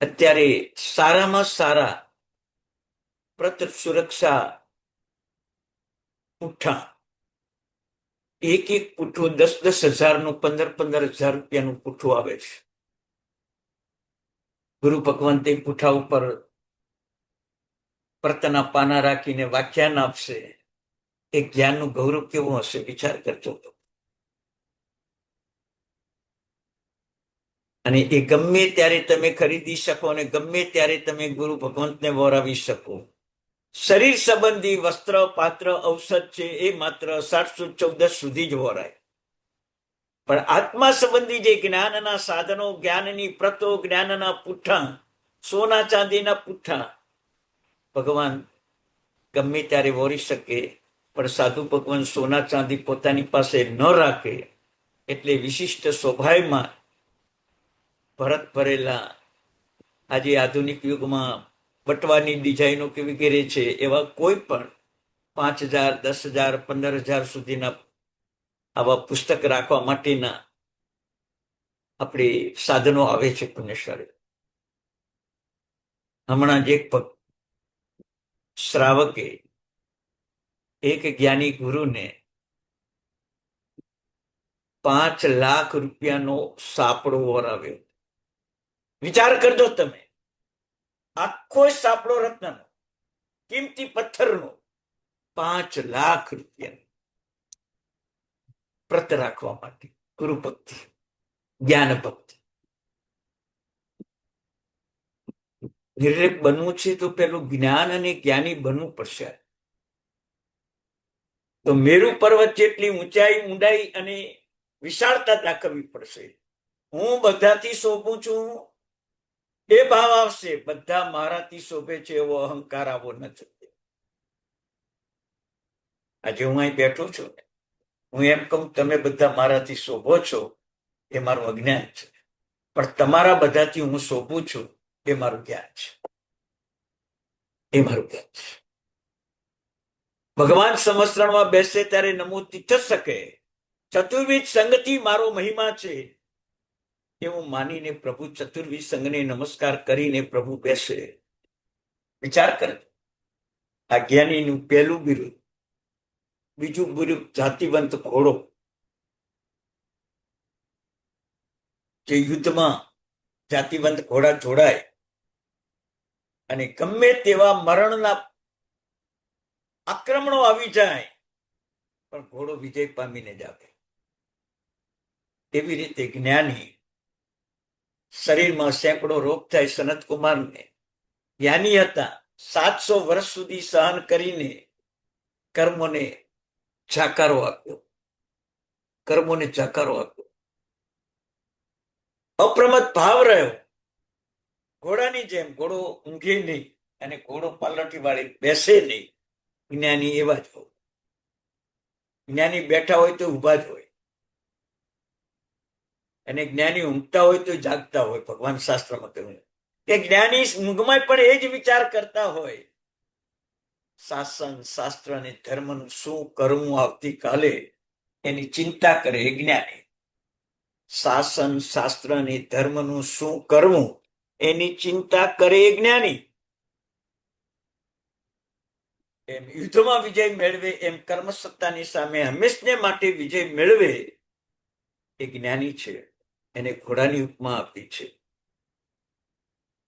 અત્યારે સારામાં સારા પ્રત સુરક્ષા પુઠ્ઠા, એક પુઠ્ઠું 10,000 હજારનું, 15,000 રૂપિયાનું પુઠ્ઠું આવે છે. ગુરુ ભગવાન તે પુઠ્ઠા ઉપર પ્રતના પાના રાખીને વ્યાખ્યાન આપશે. એ જ્ઞાનનું ગૌરવ કેવું હશે વિચાર કરજો. અને એ ગમે ત્યારે તમે ખરીદી શકો અને ગમે ત્યારે તમે ગુરુ ભગવંતને વરાવી શકો. શરીર સંબંધી વસ્ત્ર, પાત્ર, ઔષધ છે એ માત્ર 714 સુધી જ વરાય. પણ આત્મા સંબંધી જે જ્ઞાનના સાધનો, જ્ઞાનની પ્રતો, જ્ઞાનના પુઠ્ઠા, સોના ચાંદીના પુઠ્ઠા ભગવાન ગમે ત્યારે વોરી શકે. પણ સાધુ ભગવાન સોના ચાંદી પોતાની પાસે ન રાખે. એટલે વિશિષ્ટ સ્વભાવમાં ભરત ભરેલા આજે આધુનિક યુગમાં બટવાની ડિઝાઇનો કે વગેરે છે એવા કોઈ પણ 5,000, 10,000, 15,000 સુધીના આવા પુસ્તક રાખવા માટેના આપણે સાધનો આવે છે પુણ્યશાળી. હમણાં જ એક શ્રાવકે એક જ્ઞાની ગુરુને 5 લાખ રૂપિયાનો સાપડો વરાવ્યો. વિચાર કરજો તમે, આખો સાપડો રત્નનો, કિંમતી પથ્થરનો, 5 લાખ રૂપિયા પ્રત રાખવા માટે. ગુરુ ભક્તિ, જ્ઞાન ભક્તિ. નિર્લેપ બનવું છે તો પેલું જ્ઞાન અને જ્ઞાની બનવું પડશે. તો મેરુ પર્વત જેટલી ઊંચાઈ, ઊંડાઈ અને વિશાળતા દાખવવી પડશે. હું બધાથી શોભું છું એ ભાવ આવશે. બધા મારાથી શોભે છે એવો અહંકાર આવો નથી. આજે હું અહીં બેઠો છું, હું એમ કહું તમે બધા મારાથી શોભો છો એ મારું અજ્ઞાન છે. પણ તમારા બધાથી હું શોભું છું એ મારું જ્ઞાન છે, એ મારું જ્ઞાન છે. ભગવાન સમસ્રણમાં બેસે ત્યારે નમો તીર્થ શકે, ચતુર્વિધ સંગથી મારો મહિમા છે એવું માનીને પ્રભુ ચતુર્વિધ સંઘને નમસ્કાર કરીને પ્રભુ બેસે. વિચાર કરે. આ જ્ઞાનીનું પહેલું બિરુદ. બીજું બિરુદ જાતિવંત ઘોડો, જે યુદ્ધમાં જાતિવંત ઘોડા જોડાય અને ગમે તેવા મરણના આક્રમણો આવી જાય પણ ઘોડો વિજય પામીને જ આવે. એવી રીતે જ્ઞાની, શરીરમાં સેંકડો રોગ થાય. સનત કુમારને જ્ઞાની હતા, 700 વર્ષ સુધી સહન કરીને કર્મોને જાકારો આપ્યો, કર્મોને જાકારો આપ્યો. અપ્રમત ભાવ રહ્યો. ઘોડાની જેમ ઘોડો ઊંઘે નહીં અને ઘોડો પાલટી વાળી બેસે નહીં. જ્ઞાની એવા જ હોય. જ્ઞાની બેઠા હોય તો ઊભા જ હોય, અને જ્ઞાની ઊંઘતા હોય તો જાગતા હોય. ભગવાન શાસ્ત્રમાં કહ્યું કે જ્ઞાની ઊંઘમાં પણ એ જ વિચાર કરતા હોય. શાસન શાસ્ત્ર અને ધર્મનું શું કરવું આવતીકાલે એની ચિંતા કરે એ જ્ઞાની. શાસન શાસ્ત્ર અને ધર્મનું શું કરવું એની ચિંતા કરે એ જ્ઞાની. એમ યુદ્ધમાં વિજય મેળવે એમ કર્મસત્તાની સામે હંમેશને માટે વિજય મેળવે એ જ્ઞાની છે. એને ઘોડાની ઉપમા આપી છે,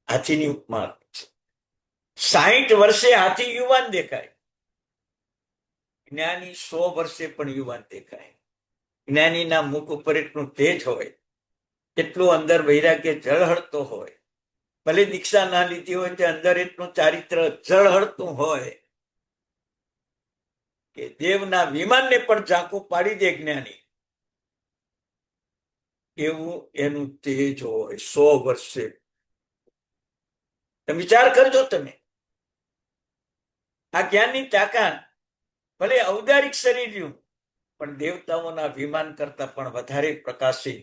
હાથીની ઉપમા આપી છે. 60 વર્ષે હાથી યુવાન દેખાય, જ્ઞાની 100 વર્ષે પણ યુવાન દેખાય. જ્ઞાનીના મુખ ઉપર એટલું તેજ હોય, એટલું અંદર વૈરાગ્ય ઝળહળતો હોય. ભલે દીક્ષા ના લીધી હોય તે અંદર એટલું ચારિત્ર ઝળહળતું હોય કે દેવના વિમાનને પણ ઝાંખું પાડી દે જ્ઞાની, એવું એનું તેજ હોય 100 વર્ષે. વિચાર કરજો તમે, આ જ્ઞાનની તાકાત. ભલે ઔદારિક શરીર રહ્યું પણ દેવતાઓના વિમાન કરતા પણ વધારે પ્રકાશી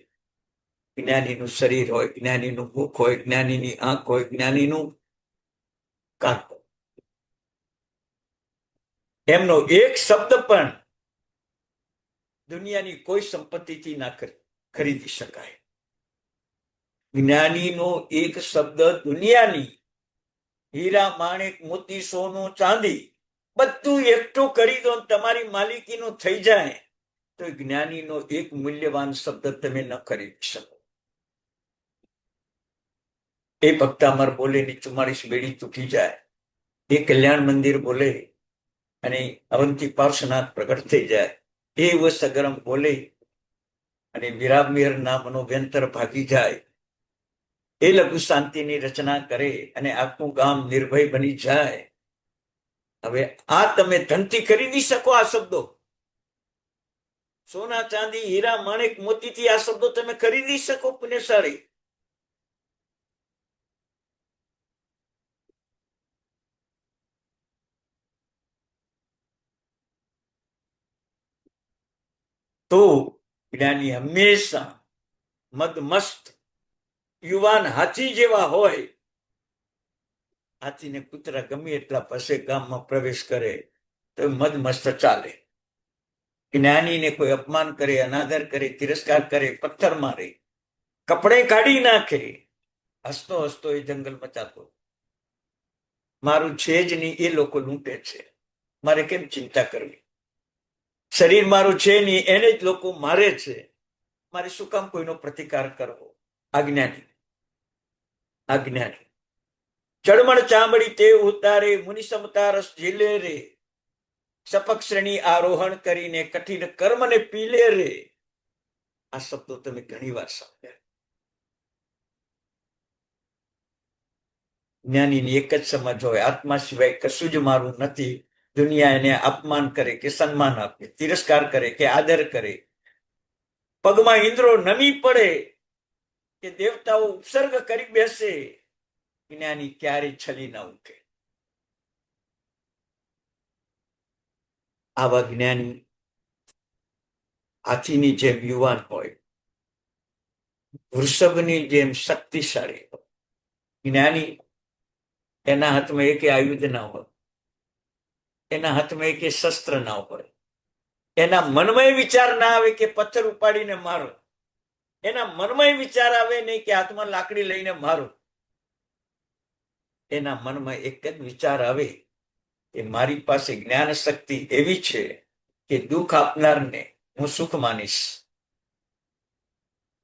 જ્ઞાનીનું શરીર હોય, જ્ઞાનીનું મુખ હોય, જ્ઞાનીની આંખ હોય, જ્ઞાનીનું કાન હોય. એમનો એક શબ્દ પણ દુનિયાની કોઈ સંપત્તિથી ના ખરીદી શકાય. જ્ઞાનીનો એક શબ્દ દુનિયાની હીરા માણેક મોતી સોનું ચાંદી બધું એકઠું કરી દો, તમારી માલિકીનું થઈ જાય તો જ્ઞાનીનો એક મૂલ્યવાન શબ્દ તમે ન ખરીદી શકો. એ ભક્તામર બોલે ની 44 બેડી તૂટી જાય, એ કલ્યાણ મંદિર બોલે અને અવંતી પાર્શ્વનાથ પ્રગટ થઈ જાય, એ સગરમ બોલે અને વિરામીર નામનો વ્યંતર ભાગી જાય, એ લઘુ શાંતિની રચના કરે અને આખું ગામ નિર્ભય બની જાય. હવે આ તમે ધનથી ખરીદી શકો? આ શબ્દો સોના ચાંદી હીરા માણેક મોતીથી આ શબ્દો તમે ખરીદી શકો? પુણ્યશાળી. તો જ્ઞાની હંમેશા મદમસ્ત યુવાન હાથી જેવા હોય. હાથીને કૂતરા ગમે એટલા પાસે ગામમાં પ્રવેશ કરે તો મદમસ્ત ચાલે. જ્ઞાનીને કોઈ અપમાન કરે, અનાદર કરે, તિરસ્કાર કરે, પથ્થર મારે, કપડે કાઢી નાખે, હસતો હસતો એ જંગલમાં ચાલતો. મારું છે જ નહીં એ લોકો લૂંટે છે, મારે કેમ ચિંતા કરવી? શરીર મારું છે નહીં એને જ લોકો મારે છે, મારે શું કામ કોઈનો પ્રતિકાર કરવો? અજ્ઞાની. ચડમણ ચામડી તે ઉતારે, મુનિ સમતા રસ ઝીલે રે, સપક શ્રેણી આરોહણ કરીને કઠિન કર્મને પીલે રે. આ શબ્દો તમે ઘણી વાર સાંભળ્યા. જ્ઞાનીની એક જ સમજ હોય, આત્મા સિવાય કશું જ મારું નથી. દુનિયા એને અપમાન કરે કે સન્માન આપે, તિરસ્કાર કરે કે આદર કરે, પગમાં ઇન્દ્રો નમી પડે કે દેવતાઓ ઉપસર્ગ કરી બેસે, જ્ઞાની ક્યારે છલી ના ઉઠે. આવા જ્ઞાની હાથીની જેમ યુવાન હોય, વૃષભની જેમ શક્તિશાળી હોય. જ્ઞાની એના હાથમાં એક આયુધ ના હોય, એના હાથમાં એક શસ્ત્ર ના હોય, એના મનમાં વિચાર ના આવે કે પથ્થર ઉપાડીને મારો, એના મનમાં વિચાર આવે નહીં કે હાથમાં લાકડી લઈને મારો. એના મનમાં એક જ વિચાર આવે કે મારી પાસે જ્ઞાન શક્તિ એવી છે કે દુઃખ આપનારને હું સુખ માનીશ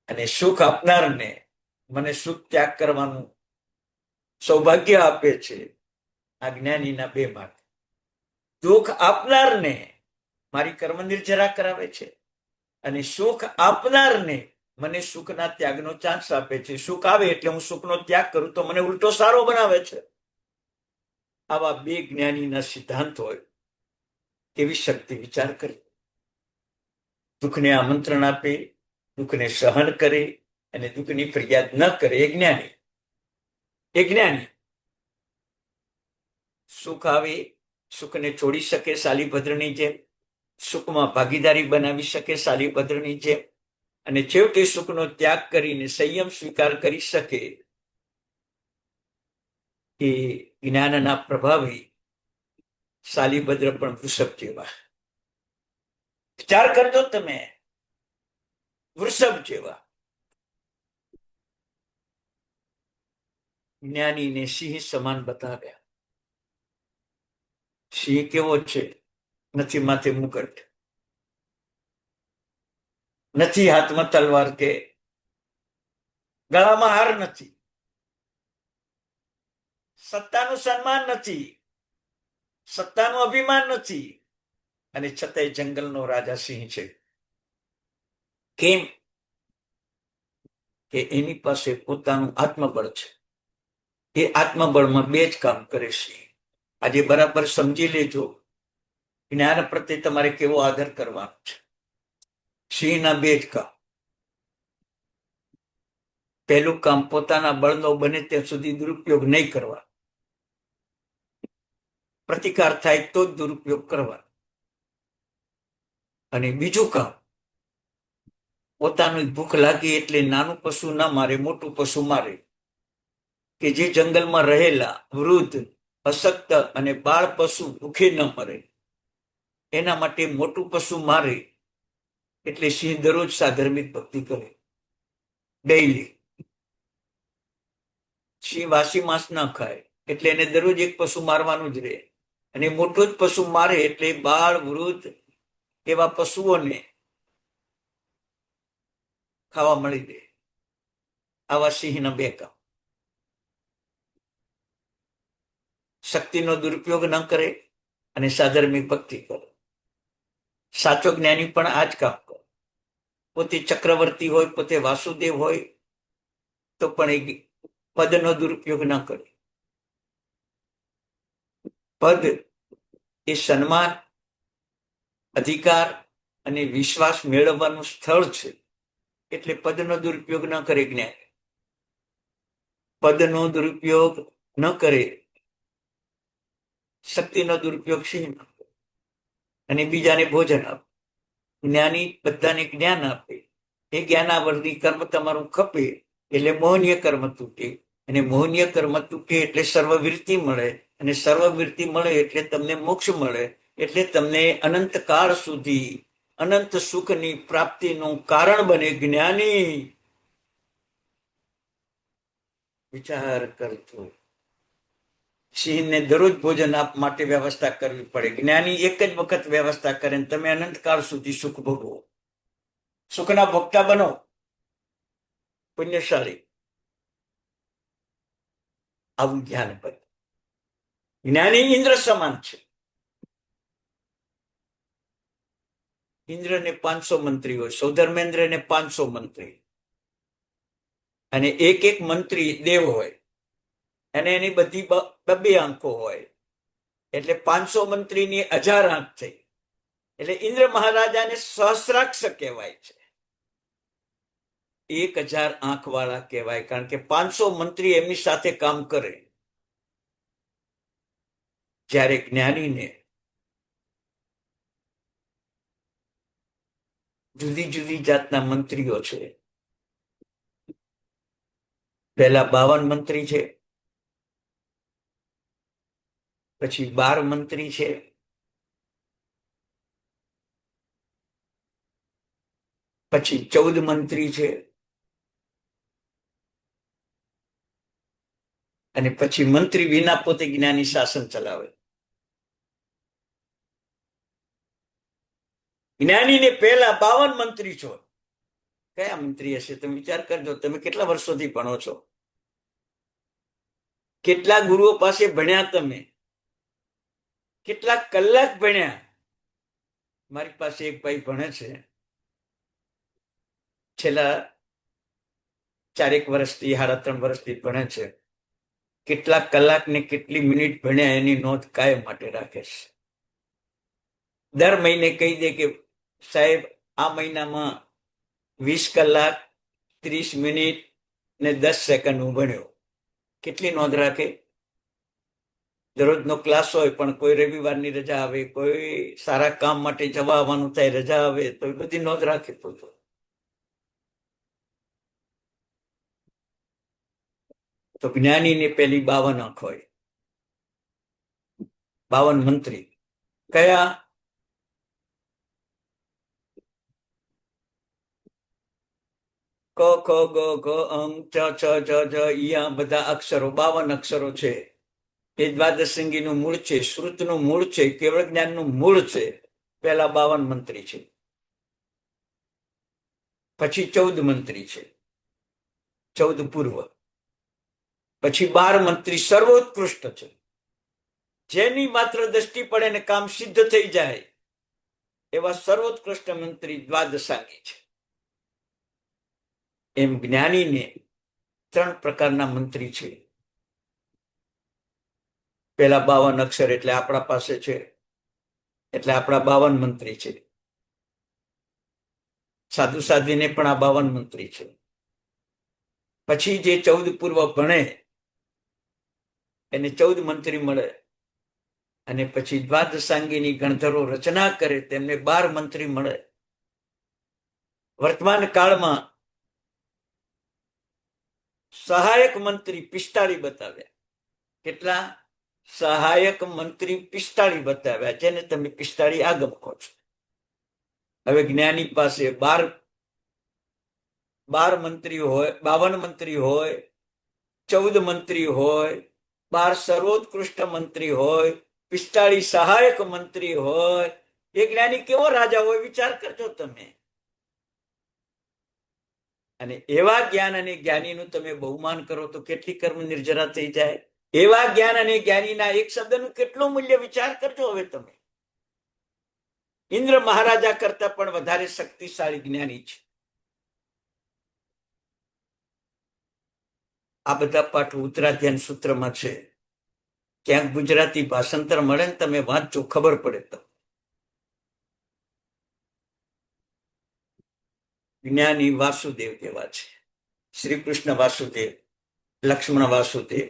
અને સુખ આપનારને મને સુખ ત્યાગ કરવાનું સૌભાગ્ય આપે છે. આ જ્ઞાનીના બે માર્ગ. દુઃખ આપનારને મારી કર્મંદિર જરા કરાવે છે અને સુખ આપનારને મને સુખના ત્યાગનો ચાન્સ આપે છે. સુખ આવે એટલે હું સુખનો ત્યાગ કરું તો મને ઉલટો સારો બનાવે છે. આવા બે જ્ઞાનીના સિદ્ધાંત હોય એવી શક્તિ વિચાર કરે. દુઃખને આમંત્રણ આપે, દુઃખને સહન કરે અને દુઃખની ફરિયાદ ન કરે એ જ્ઞાની. સુખ આવે, સુખને છોડી શકે શાલીભદ્રની જેમ, સુખમાં ભાગીદારી બનાવી શકે શાલીભદ્રની જેમ, અને છેવટે સુખનો ત્યાગ કરીને સંયમ સ્વીકાર કરી શકે એ જ્ઞાનના પ્રભાવે શાલીભદ્ર પણ વૃષભ જેવા. વિચાર કરજો તમે, વૃષભ જેવા જ્ઞાનીને સિંહ સમાન બતાવ્યા. સિંહ કેવો છે? નથી માથે મુકટ, નથી હાથમાં તલવાર કે ગળામાં હાર નથી, સત્તાનું સન્માન નથી, સત્તાનું અભિમાન નથી, અને છતાંય જંગલનો રાજા સિંહ છે. કેમ? કે એની પાસે પોતાનું આત્મબળ છે. એ આત્મબળમાં બે જ કામ કરે છે. આજે બરાબર સમજી લેજો, જ્ઞાન પ્રત્યે તમારે કેવો આદર કરવાનો છે. સિંહના બે જ કામ. પહેલું કામ, પોતાના બળનો બને ત્યાં સુધી દુરુપયોગ નહીં કરવા. પ્રતિકાર થાય તો જ દુરુપયોગ કરવા. અને બીજું કામ, પોતાની ભૂખ લાગી એટલે નાનું પશુ ના મારે, મોટું પશુ મારે. કે જે જંગલમાં રહેલા વૃદ્ધ, અશક્ત અને બાળ પશુ ભૂખે ન મરે, એના માટે મોટું પશુ મારે. એટલે સિંહ દરરોજ સાધર્મિક ભક્તિ કરે, ડેઈલી. સિંહ વાસી માંસ ના ખાય, એટલે એને દરરોજ એક પશુ મારવાનું જ રહે. અને મોટું જ પશુ મારે એટલે બાળ, વૃદ્ધ એવા પશુઓને ખાવા મળી દે. આવા સિંહના બે કામ. શક્તિનો દુરુપયોગ ન કરે અને સાધર્મિક ભક્તિ કરે. સાચો જ્ઞાની પણ આ જ કામ કરે. પોતે ચક્રવર્તી હોય, પોતે વાસુદેવ હોય, તો પણ એ પદનો દુરુપયોગ ન કરે. પદ એ સન્માન, અધિકાર અને વિશ્વાસ મેળવવાનું સ્થળ છે. એટલે પદનો દુરુપયોગ ન કરે જ્ઞાની. પદનો દુરુપયોગ ન કરે, શક્તિનો દુરુપયોગ સિંહ ન કરે, અને બીજાને ભોજન આપે. જ્ઞાની બધાને જ્ઞાન આપે. એ જ્ઞાનાવર્તી કર્મ તમારું ખપે એટલે મોહનીય કર્મ તૂટે, અને મોહનીય કર્મ તૂટે એટલે સર્વવૃત્તિ મળે, અને સર્વવૃત્તિ મળે એટલે તમને મોક્ષ મળે. એટલે તમને અનંત કાળ સુધી અનંત સુખની પ્રાપ્તિનું કારણ બને જ્ઞાની. વિચાર કરજો. સિંહને દરરોજ ભોજન આપ માટે વ્યવસ્થા કરવી પડે. જ્ઞાની એક જ વખત વ્યવસ્થા કરે, તમે અનંતકાળ સુધી સુખ ભોગવો, સુખના ભોગતા બનો, પુણ્યશાળી. આવું જ્ઞાન પર જ્ઞાની ઇન્દ્ર સમાન છે. ઇન્દ્રને 500 મંત્રી હોય, સૌધર્મેન્દ્રને 500 મંત્રી, અને એક એક મંત્રી દેવ હોય, અને એની બધી બબ્બે આંખો હોય. એટલે 500 મંત્રીની 1000 આંખ થઈ. એટલે ઇન્દ્ર મહારાજાને સહસ્રાક્ષ કહેવાય છે. 1000 આંખ વાળા કહેવાય, કારણ કે 500 મંત્રી એમની સાથે કામ કરે. જ્યારે જ્ઞાનીને જુદી જુદી જાતના મંત્રીઓ છે. પહેલા 52 મંત્રી છે, પછી 12 મંત્રી છે, પછી 14 મંત્રી છે, અને પછી મંત્રી વિના પોતે જ્ઞાની શાસન ચલાવે. જ્ઞાનીને પહેલા 52 મંત્રી છો. કયા મંત્રી હશે? તમે વિચાર કરજો. તમે કેટલા વર્ષોથી ભણો છો? કેટલા ગુરુઓ પાસે ભણ્યા તમે? કેટલા કલાક ભણ્યા? મારી પાસે એક ભાઈ ભણે છે, છેલ્લા 4 વર્ષથી 3.5 વર્ષથી ભણે છે. કેટલા કલાક ને કેટલી મિનિટ ભણ્યા એની નોંધ કાયમ માટે રાખે છે. દર મહિને કહી દે કે સાહેબ, આ મહિનામાં 20 કલાક 30 મિનિટ ને 10 સેકન્ડ હું ભણ્યો. કેટલી નોંધ રાખે? દરરોજનો ક્લાસ હોય, પણ કોઈ રવિવારની રજા આવે, કોઈ સારા કામ માટે જવા આવવાનું થાય, રજા આવે, તો એ બધી નોંધ રાખે. તો જ્ઞાનીને પેલી 52 આંખ હોય, 52 મંત્રી કયા? ક ખ ગ ઘ અંગ ચ છ જ જ ઈ આ બધા અક્ષરો 52 અક્ષરો છે. એ દ્વાદશ સંગીનું મૂળ છે, શ્રુતનું મૂળ છે, કેવળ જ્ઞાનનું મૂળ છે. પહેલા 52 મંત્રી છે, પછી 14 મંત્રી છે, 14 પૂર્વ, પછી 12 મંત્રી સર્વોત્કૃષ્ટ છે, જેની માત્ર દ્રષ્ટિ પડે ને કામ સિદ્ધ થઈ જાય એવા સર્વોત્કૃષ્ટ મંત્રી દ્વાદશાંગી છે. એમ જ્ઞાનીને 3 પ્રકારના મંત્રી છે. પેલા 52 અક્ષર એટલે આપણા પાસે છે, એટલે આપણા 52 મંત્રી છે. સાધુ સાધ્વીને પણ આ 52 મંત્રી છે. પછી જે 14 પૂર્વ ભણે એને 14 મંત્રી મળે, અને પછી દ્વાદશાંગીની ગણધરો રચના કરે તેમને 12 મંત્રી મળે. વર્તમાન કાળમાં સહાયક મંત્રી 45 બતાવ્યા. કેટલા? સહાયક મંત્રી 45 બતાવ્યા, જેને તમે 45 આગમ કહો છો. હવે જ્ઞાની પાસે 12 મંત્રી હોય, 52 મંત્રી હોય, 14 મંત્રી હોય, 12 સર્વોત્કૃષ્ટ મંત્રી હોય, 45 સહાયક મંત્રી હોય. એ જ્ઞાની કેવો રાજા હોય વિચાર કરજો તમે. અને એવા જ્ઞાન અને જ્ઞાનીનું તમે બહુમાન કરો તો કેટલી કર્મ નિર્જરા થઈ જાય. એવા જ્ઞાન અને જ્ઞાનીના એક શબ્દનું કેટલું મૂલ્ય વિચાર કરજો. હવે તમે ઇન્દ્ર મહારાજા કરતા પણ વધારે શક્તિશાળી જ્ઞાની છે. આ બધા પાઠ ઉત્તરાધ્યાન સૂત્રમાં છે. ક્યાંક ગુજરાતી ભાષાંતર મળે ને તમે વાંચજો, ખબર પડે તો. જ્ઞાની વાસુદેવ કેવા છે? શ્રી કૃષ્ણ વાસુદેવ, લક્ષ્મણ વાસુદેવ,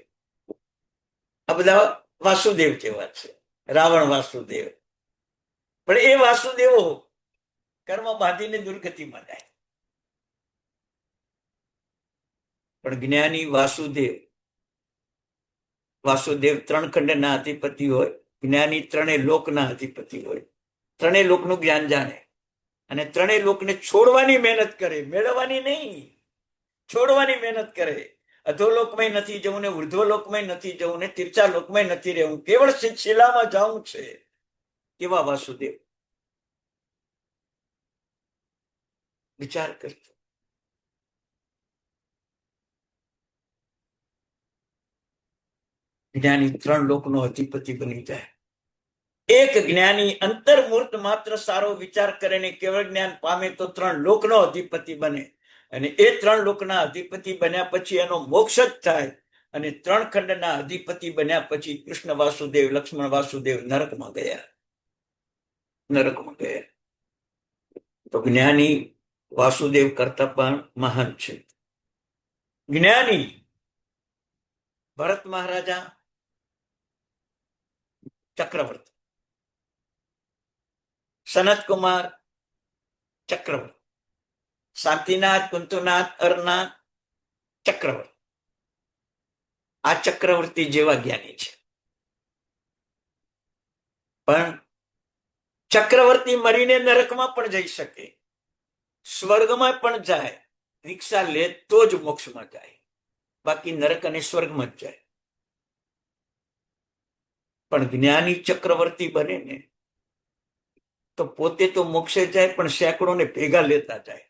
આ બધા વાસુદેવ કેવા છે. રાવણ વાસુદેવ. પણ એ વાસુદેવો કર્મ બાંધીને દુર્ગતિમાં જાય. પણ જ્ઞાની વાસુદેવ, વાસુદેવ 3 ખંડના અધિપતિ હોય, જ્ઞાની 3 લોકના અધિપતિ હોય. 3 લોકનું જ્ઞાન જાણે અને 3 લોકને છોડવાની મહેનત કરે, મેળવવાની નહીં, છોડવાની મહેનત કરે. અધોલોકમાં નથી જવું ને ઉર્ધ્વલોકમાં નથી જવું ને તીર્ચા લોકમાં નથી રહેવું, કેવળ શિલામાં જવું છે. કેવા વાસુદેવ! વિચાર કરજો. જ્ઞાની 3 લોકનો અધિપતિ બની જાય. એક જ્ઞાની અંતર્મૂર્ત માત્ર સારો વિચાર કરે ને કેવળ જ્ઞાન પામે તો 3 લોકનો અધિપતિ બને. અને એ 3 લોકના અધિપતિ બન્યા પછી એનો મોક્ષ જ થાય. અને 3 ખંડના અધિપતિ બન્યા પછી કૃષ્ણ વાસુદેવ, લક્ષ્મણ વાસુદેવ નરકમાં ગયા. નરકમાં ગયા. તો જ્ઞાની વાસુદેવ કરતા પણ મહાન છે. જ્ઞાની ભરત મહારાજા ચક્રવર્તી, સનત કુમાર ચક્રવર્તી, શાંતિનાથ, કુંતુનાથ, અરનાથ ચક્રવર્તી. આ ચક્રવર્તી જેવા જ્ઞાની છે. પણ ચક્રવર્તી મરીને નરકમાં પણ જઈ શકે, સ્વર્ગમાં પણ જાય. દીક્ષા લે તો જ મોક્ષમાં જાય, બાકી નરક અને સ્વર્ગમાં જ જાય. પણ જ્ઞાની ચક્રવર્તી બને ને તો પોતે તો મોક્ષે જાય પણ સેંકડોને ભેગા લેતા જાય.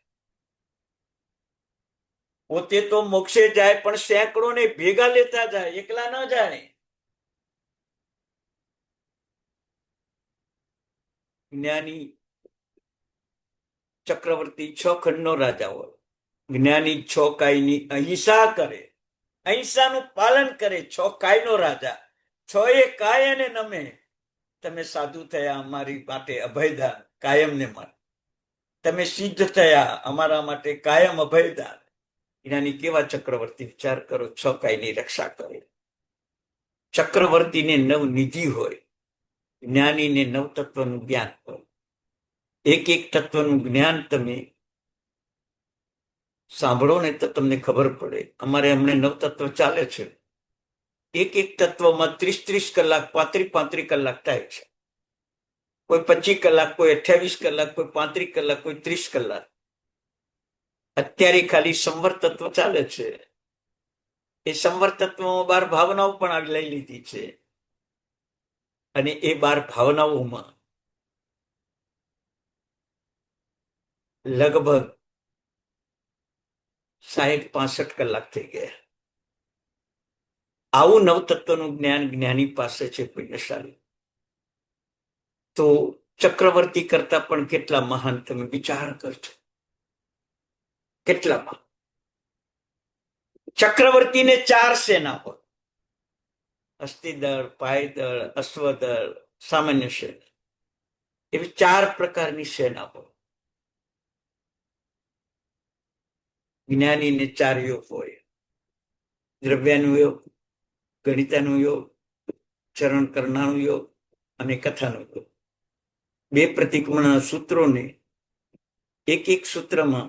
પોતે તો મોક્ષે જાય પણ સેંકડોને ભેગા લેતા જાય, એકલા ન જાય. જ્ઞાની ચક્રવર્તી 6 ખંડનો રાજા હોય. જ્ઞાની 6 કાયની અહિંસા કરે, અહિંસાનું પાલન કરે. 6 કાયનો રાજા, 6 કાય અને નમે. તમે સાધુ થયા અમારી માટે અભયદાન કાયમને માટે, તમે સિદ્ધ થયા અમારા માટે કાયમ અભયદાન. જ્ઞાની કેવા ચક્રવર્તી વિચાર કરો, 6 કાયની રક્ષા કરે. ચક્રવર્તીને 9 નિધિ હોય, જ્ઞાનીને 9 તત્વનું જ્ઞાન હોય. એક એક તત્વનું જ્ઞાન તમે સાંભળો ને તો તમને ખબર પડે. અમારે હમણે 9 તત્વ ચાલે છે. એક એક તત્વમાં 30 કલાક, 35 કલાક થાય છે. કોઈ 25 કલાક, કોઈ 28 કલાક, કોઈ 35 કલાક, કોઈ 30 કલાક. અત્યારે ખાલી સંવર તત્વ ચાલે છે. એ સંવર તત્વમાં 12 ભાવનાઓ પણ લઈ લીધી છે. અને એ 12 ભાવનાઓમાં લગભગ 60-65 કલાક થઈ ગયા. આવું નવતત્વનું જ્ઞાન જ્ઞાની પાસે છે પુણ્યશાળી. તો ચક્રવર્તી કરતા પણ કેટલા મહાન તમે વિચાર કરજો. કેટલા મહાન. ચક્રવર્તીને 4 સેના હોય: અસ્થિદળ, પાયદળ, અશ્વદળ, સામાન્ય સેના. એવી 4 પ્રકારની સેના હોય. જ્ઞાનીને 4 યોગ હોય: દ્રવ્યાનું યોગ, ગણિતાનું યોગ, ચરણ કરનાનું યોગ અને કથાનું યોગ. 2 પ્રતિક્રમણ સૂત્રોને એક એક સૂત્રમાં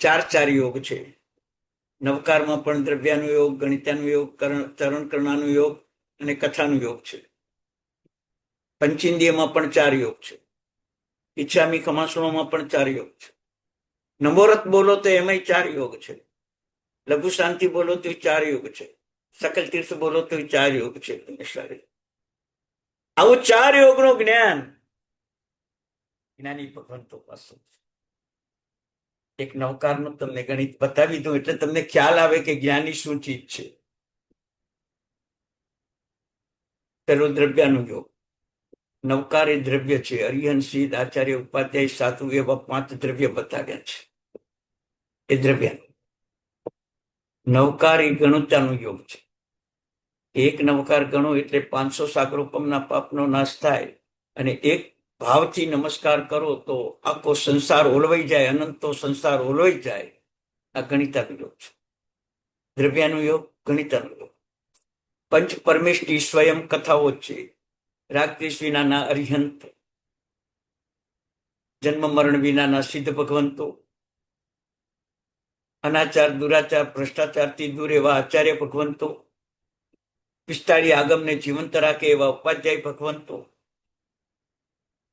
4 યોગ છે. નવકારમાં પણ દ્રવ્યાનું યોગ, ગણિતાનું યોગ, ચરણ કરનાનું યોગ અને કથાનું યોગ છે. પંચેન્દ્રિયમાં પણ 4 યોગ છે. ઈચ્છામી ખમાસણોમાં પણ 4 યોગ છે. નમોરત બોલો તો એમાંય 4 યોગ છે. લઘુ શાંતિ બોલો તો 4 યોગ છે. સકલ તીર્થ બોલો તો 4 યોગ છે. આવું 4 યોગનું જ્ઞાન જ્ઞાની ભગવંતો પાસે. એક નવકારનું તમને ગણિત બતાવી દઉં એટલે તમને ખ્યાલ આવે કે જ્ઞાની શું ચીજ છે. પેલો દ્રવ્યાનું યોગ. નવકાર એ દ્રવ્ય છે. અરિહંત, સિદ્ધ, આચાર્ય, ઉપાધ્યાય, સાધુ એવા 5 દ્રવ્ય બતાવ્યા છે. એ દ્રવ્યાનું. નવકાર એ ગણુતાનું યોગ છે. એક નવકાર ગણો એટલે 500 સાગરોપમના પાપનો નાશ થાય. અને એક ભાવથી નમસ્કાર કરો તો આખો સંસાર ઓલવાઈ જાય, અનંતો સંસાર ઓલવાઈ જાય. આ ગણિતાનું યોગ છે. દ્રવ્યાનું યોગ, ગણિતાનું યોગ. પંચ પરમેષ્ઠી સ્વયં કથાઓ છે. રાગ દ્વેષ વિનાના અરિહંત, જન્મ મરણ વિનાના સિદ્ધ ભગવંતો, અનાચાર, દુરાચાર, ભ્રષ્ટાચારથી દૂર એવા આચાર્ય ભગવંતો, પિસ્તાળી આગમને જીવંત રાખે એવા ઉપાધ્યાય ભગવંતો.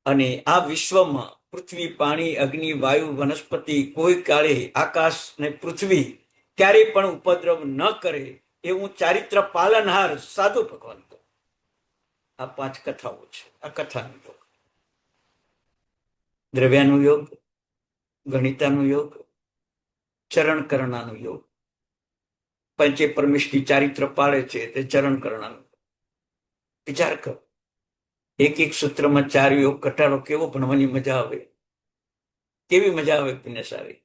અને આ વિશ્વમાં પૃથ્વી, પાણી, અગ્નિ, વાયુ, વનસ્પતિ કોઈ કાળે આકાશ ને પૃથ્વી ક્યારેય પણ ઉપદ્રવ ન કરે એવું ચારિત્ર પાલનહાર સાધુ ભગવંતો. આ 5 કથાઓ છે. આ કથાનું યોગ. દ્રવ્યાનું યોગ, ગણિતાનું યોગ, ચરણ કરણાનું યોગ. પંચે પરમેષ્ઠી ચારિત્ર પાળે છે તે ચરણ કરણાનું. વિચાર કરો. એક એક સૂત્રમાં 4 યોગ ઘટાડો. કેવો ભણવાની મજા આવે. કેવી મજા આવે પુણ્યશાળી.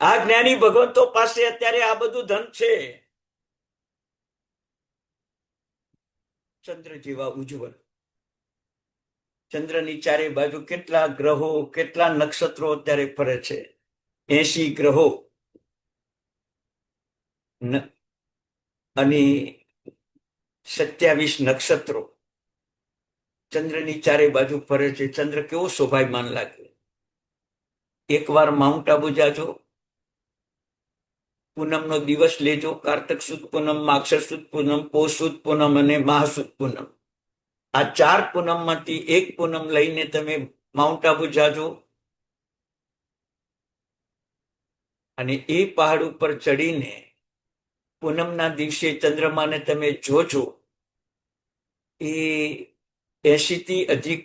આ જ્ઞાની ભગવંતો પાસે અત્યારે આ બધું ધન છે. ચંદ્ર જેવા ઉજ્જવળ. ચંદ્રની 4 બાજુ કેટલા ગ્રહો, કેટલા નક્ષત્રો અત્યારે ફરે છે. 80 ગ્રહો અને 27 નક્ષત્રો ચંદ્રની 4 બાજુ ફરે છે. ચંદ્ર કેવો શોભાયમાન લાગે. એકવાર માઉન્ટ આબુ જાજો. પૂનમનો દિવસ લેજો. કારતક સુદ પૂનમ, માક્ષર સુદ પૂનમ, પોષ સુદ પૂનમ અને મહાસુદ પૂનમ. આ 4 પૂનમમાંથી એક પૂનમ લઈને તમે માઉન્ટ આબુ જાજો અને એ પહાડ ઉપર ચડીને પૂનમના દિવસે ચંદ્રમાને તમે જોજો. એ 80 થી અધિક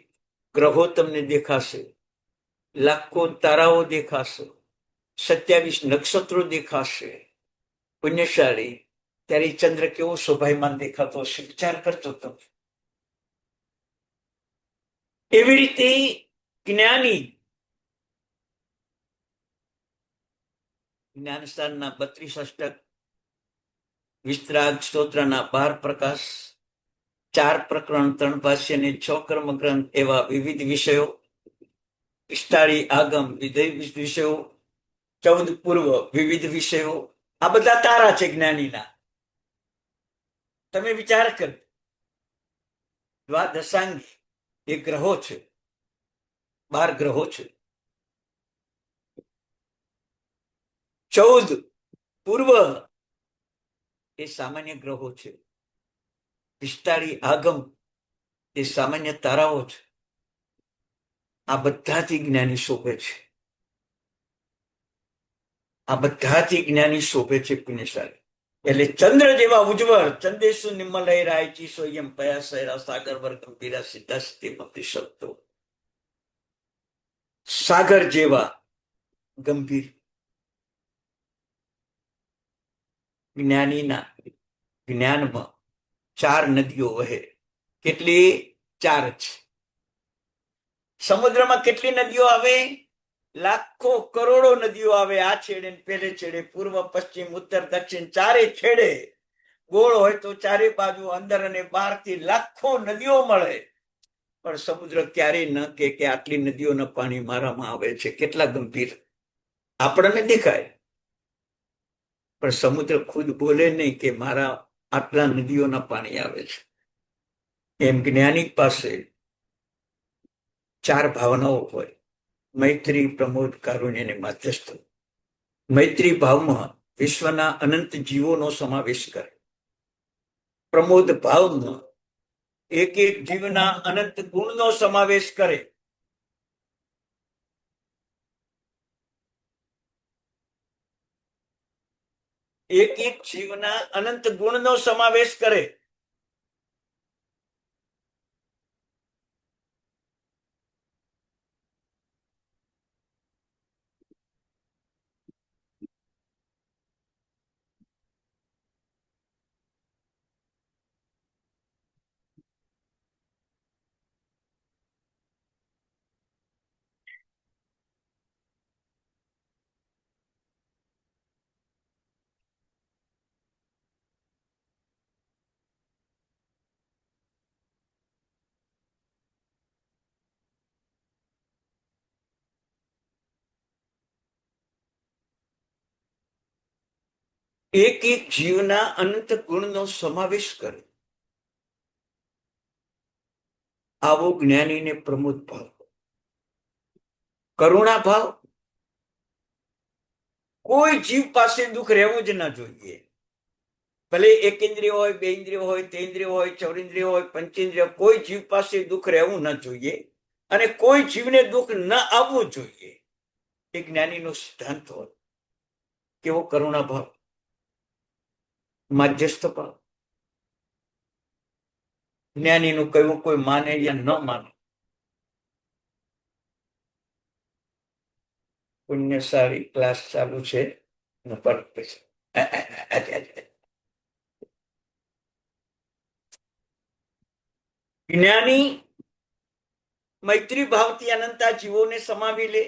ગ્રહો તમને દેખાશે. લાખો તારાઓ દેખાશે. 27 નક્ષત્રો દેખાશે. પુણ્યશાળી. ત્યારે ચંદ્ર કેવો શોભાયમાન દેખાતો હશે. વિચાર કરજો તમે. એવી રીતે જ્ઞાની જ્ઞાનસ્થાનના 32 અષ્ટક, વિસ્તરાગ સ્તોત્રના 12 પ્રકાશ, 4 પ્રકરણ, 3 ભાષ્ય અને 6 કર્મગ્રંથ એવા વિવિધ વિષયો, પિસ્તાળી આગમ વિવિધ વિષયો, 14 પૂર્વ વિવિધ વિષયો. આ બધા તારા છે જ્ઞાનીના. તમે વિચાર કર. દ્વાદશાંગી એ ગ્રહો છે. 12 ગ્રહો છે. 14 પૂર્વ એ સામાન્ય ગ્રહો છે, 45 આગમ એ સામાન્ય તારાઓ છે. આ બધાથી જ્ઞાની શોભે છે, આ બધાથી જ્ઞાની શોભે છે પુણ્યશાળી. એટલે ચંદ્ર જેવા ઉજ્જવળ ચંદેશુ નિર્મલય રાયચી સોયમ પયાસયરા સાગર વર્ગ ગંભીરા સીધા સ્થિતિ શબ્દો. સાગર જેવા ગંભીર જ્ઞાનીના જ્ઞાનમાં 4 નદીઓ વહે. કેટલી? 4 જ. સમુદ્રમાં કેટલી નદીઓ આવે? લાખો કરોડો નદીઓ આવે. આ છેડે પેલે છેડે, પૂર્વ પશ્ચિમ ઉત્તર દક્ષિણ, ચારે છેડે. ગોળ હોય તો ચારે બાજુ અંદર અને બહારથી લાખો નદીઓ મળે. પણ સમુદ્ર ક્યારેય ન કે આટલી નદીઓના પાણી મારામાં આવે છે. કેટલા ગંભીર આપણને દેખાય, પણ સમુદ્ર ખુદ બોલે નહીં કે મારા આટલા નદીઓના પાણી આવે છે. એમ જ્ઞાની પાસે 4 ભાવનાઓ હોય: મૈત્રી, પ્રમોદ, કારુણ્ય અને માધ્યસ્થ. મૈત્રી ભાવમાં વિશ્વના અનંત જીવોનો સમાવેશ કરે. પ્રમોદ ભાવમાં એક એક જીવના અનંત ગુણનો સમાવેશ કરે. એક એક જીવના અનંત ગુણનો સમાવેશ કરે. એક એક જીવના અનંત ગુણનો સમાવેશ કરે. આવો જ્ઞાનીને પ્રમોદ ભાવ. કરુણા ભાવ, કોઈ જીવ પાસે દુઃખ રહેવું જ ના જોઈએ. ભલે 1 ઇન્દ્રિય હોય, 2 ઇન્દ્રિય હોય, 3 ઇન્દ્રિય હોય, 4 ઇન્દ્રિય હોય, 5 ઇન્દ્રિય, કોઈ જીવ પાસે દુઃખ રહેવું ના જોઈએ અને કોઈ જીવને દુઃખ ન આવવું જોઈએ. એ જ્ઞાનીનો સિદ્ધાંત હોય. કેવો કરુણા ભાવ, માધ્યસ્થ ભાવ. જ્ઞાનીનું કહેવું કોઈ માને યા ન માને. પુણ્યશાળી ક્લાસ ચાલુ છે. જ્ઞાની મૈત્રી ભાવથી અનંતા જીવોને સમાવી લે,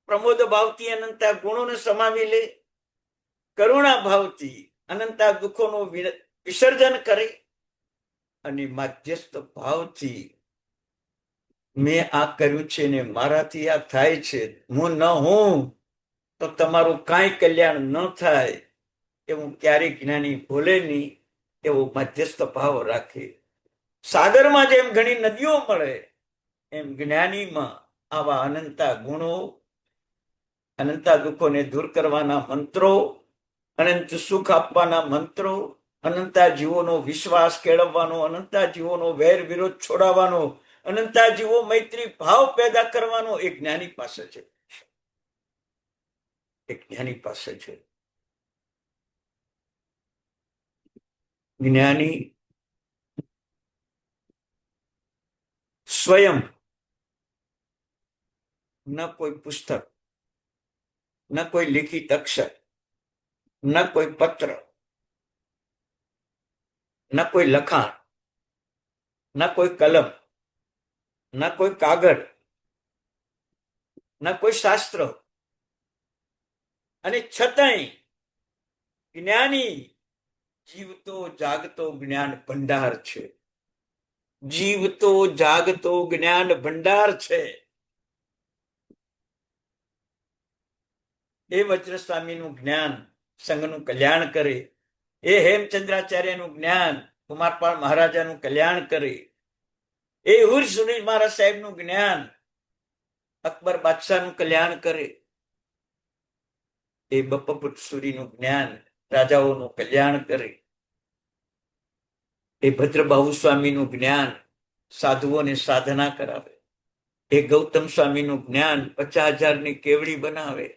પ્રમોદ ભાવથી અનંતા ગુણોને સમાવી લે, કરુણા ભાવથી અનંતા દુઃખોનું વિસર્જન કરે અને માધ્યસ્થ ભાવથી મેં આ કર્યું છે ને મારાથી આ થાય છે, હું ન હું તો તમારું કાંઈ કલ્યાણ ન થાય એવું ક્યારેય જ્ઞાની બોલે નહીં. એવો મધ્યસ્થ ભાવ રાખે. સાગરમાં જેમ ઘણી નદીઓ મળે એમ જ્ઞાનીમાં આવા અનંતા ગુણો, અનંતા દુઃખોને દૂર કરવાના મંત્રો, અનંત સુખ આપવાના મંત્રો, અનંતા જીવોનો વિશ્વાસ કેળવવાનો, અનંતા જીવોનો વેર વિરોધ છોડાવવાનો, અનંતા જીવો મૈત્રી ભાવ પેદા કરવાનો એક જ્ઞાની પાસે છે. એક જ્ઞાની પાસે છે. જ્ઞાની સ્વયં ન કોઈ પુસ્તક, ન કોઈ લિખિત અક્ષર, ન કોઈ પત્ર, ન કોઈ લખાણ, ન કોઈ કલમ, ન કોઈ કાગળ, ન કોઈ શાસ્ત્ર, અને છતાંય જ્ઞાની જીવતો જાગતો જ્ઞાન ભંડાર છે. જીવતો જાગતો જ્ઞાન ભંડાર છે. એ વજ્રસ્વામીનું જ્ઞાન સંઘનું કલ્યાણ કરે. એ હેમચંદ્રાચાર્યનું જ્ઞાન કુમારપાળ મહારાજાનું કલ્યાણ કરે. એ હુર સુનિલ મહારાજ સાહેબનું જ્ઞાન અકબર બાદશાહનું કલ્યાણ કરે. એ બપપુટ સૂરીનું જ્ઞાન રાજાઓનું કલ્યાણ કરે, એ ભદ્રબાહુ સ્વામીનું જ્ઞાન સાધુઓને સાધના કરાવે, એ ગૌતમ સ્વામીનું જ્ઞાન 50,000ની કેવડી બનાવે,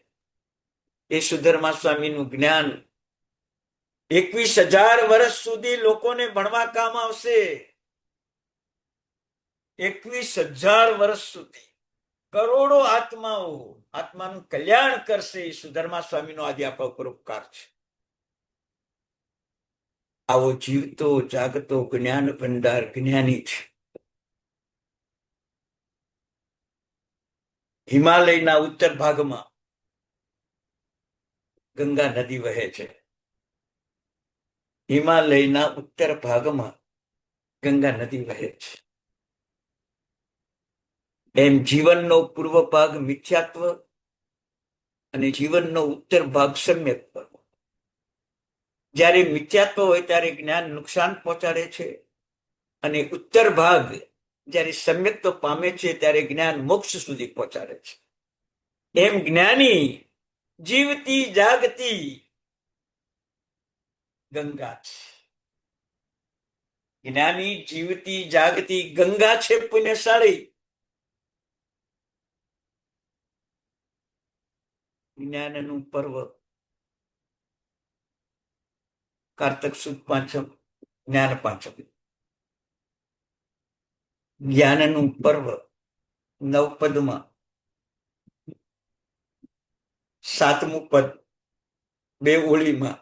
એ સુધર્મા સ્વામીનું જ્ઞાન 21,000 વર્ષ સુધી લોકોને ભણવા કામ આવશે. 21,000 વર્ષ સુધી કરોડો આત્માનું કલ્યાણ કરશે. એ સુધર્મા સ્વામીનો આજે આપણા ઉપર ઉપકાર છે. આવો જીવતો જાગતો જ્ઞાન ભંડાર જ્ઞાની છે. હિમાલયના ઉત્તર ભાગમાં ગંગા નદી વહે છે. હિમાલયના ઉત્તર ભાગમાં ગંગા નદી વહે છે. એમ જીવનનો પૂર્વ ભાગ મિથ્યાત્વ અને જીવનનો ઉત્તર ભાગ સમ્યક. જ્યારે મિથ્યાત્વ હોય ત્યારે જ્ઞાન નુકસાન પહોંચાડે છે, અને ઉત્તર ભાગ જ્યારે સમ્યક્ત્વ પામે છે ત્યારે જ્ઞાન મોક્ષ સુધી પહોંચાડે છે. એમ જ્ઞાની જીવતી જાગતી ગંગા છે. જ્ઞાની જીવતી જાગતી ગંગા છે, પુણ્યશાળી. જ્ઞાનનું પર્વ કારતક સુદ પાંચમ, જ્ઞાન પાંચમ. જ્ઞાનનું પર્વ નવપદમાં 7મું પદ 2 ઓળીમાં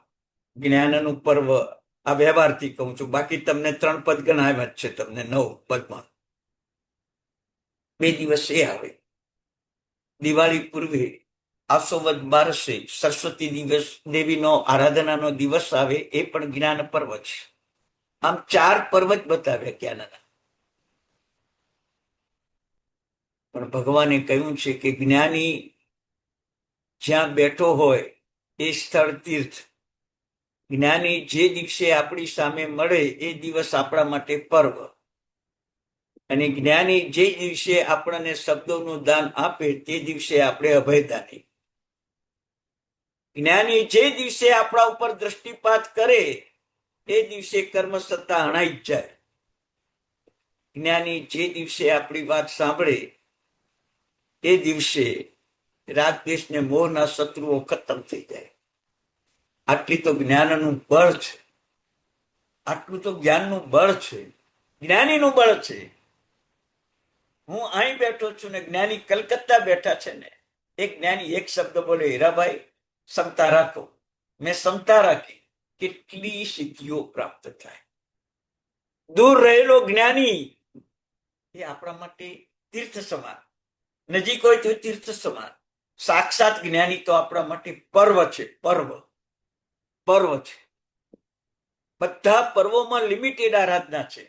જ્ઞાનનું પર્વ. આ વ્યવહારથી કહું છું, બાકી તમને 3 પદ ગણાવ્યા જ છે. તમને 9 પદમાં 2 દિવસ એ આવે. દિવાળી પૂર્વે આસો વદ બારસે સરસ્વતી દિવસ, દેવીનો આરાધનાનો દિવસ આવે, એ પણ જ્ઞાન પર્વ છે. આમ 4 પર્વ જ બતાવ્યા જ્ઞાનના. પણ ભગવાને કહ્યું છે કે જ્ઞાની જ્યાં બેઠો હોય એ સ્થળ તીર્થ. જ્ઞાની જે દિવસે આપણી સામે મળે એ દિવસ આપણા માટે પર્વ, અને જ્ઞાની જે દિવસે આપણને શબ્દોનું દાન આપે તે દિવસે આપણે અભયદાની. જ્ઞાની જે દિવસે આપણા ઉપર દ્રષ્ટિપાત કરે એ દિવસે કર્મ સત્તા અણાઈ જ જાય. જ્ઞાની જે દિવસે આપણી વાત સાંભળે એ દિવસે રાગ દ્વેષ ને મોહના શત્રુઓ ખતમ થઈ જાય. આટલી તો જ્ઞાનનું બળ છે. આટલું તો જ્ઞાનનું બળ છે, જ્ઞાનીનું બળ છે. હું અહીં બેઠો છું ને જ્ઞાની કલકત્તા બેઠા છે ને, એક જ્ઞાની એક શબ્દ બોલે, હીરાભાઈ ક્ષમતા રાખો. મેં ક્ષમતા રાખી, કેટલી સિદ્ધિઓ પ્રાપ્ત થાય. દૂર રહેલો જ્ઞાની એ આપણા માટે તીર્થ સમાન, નજીક હોય તો તીર્થ સમાન. સાક્ષાત જ્ઞાની તો આપણા માટે પર્વ છે. પર્વ છે. બધા પર્વોમાં લિમિટેડ આરાધના છે,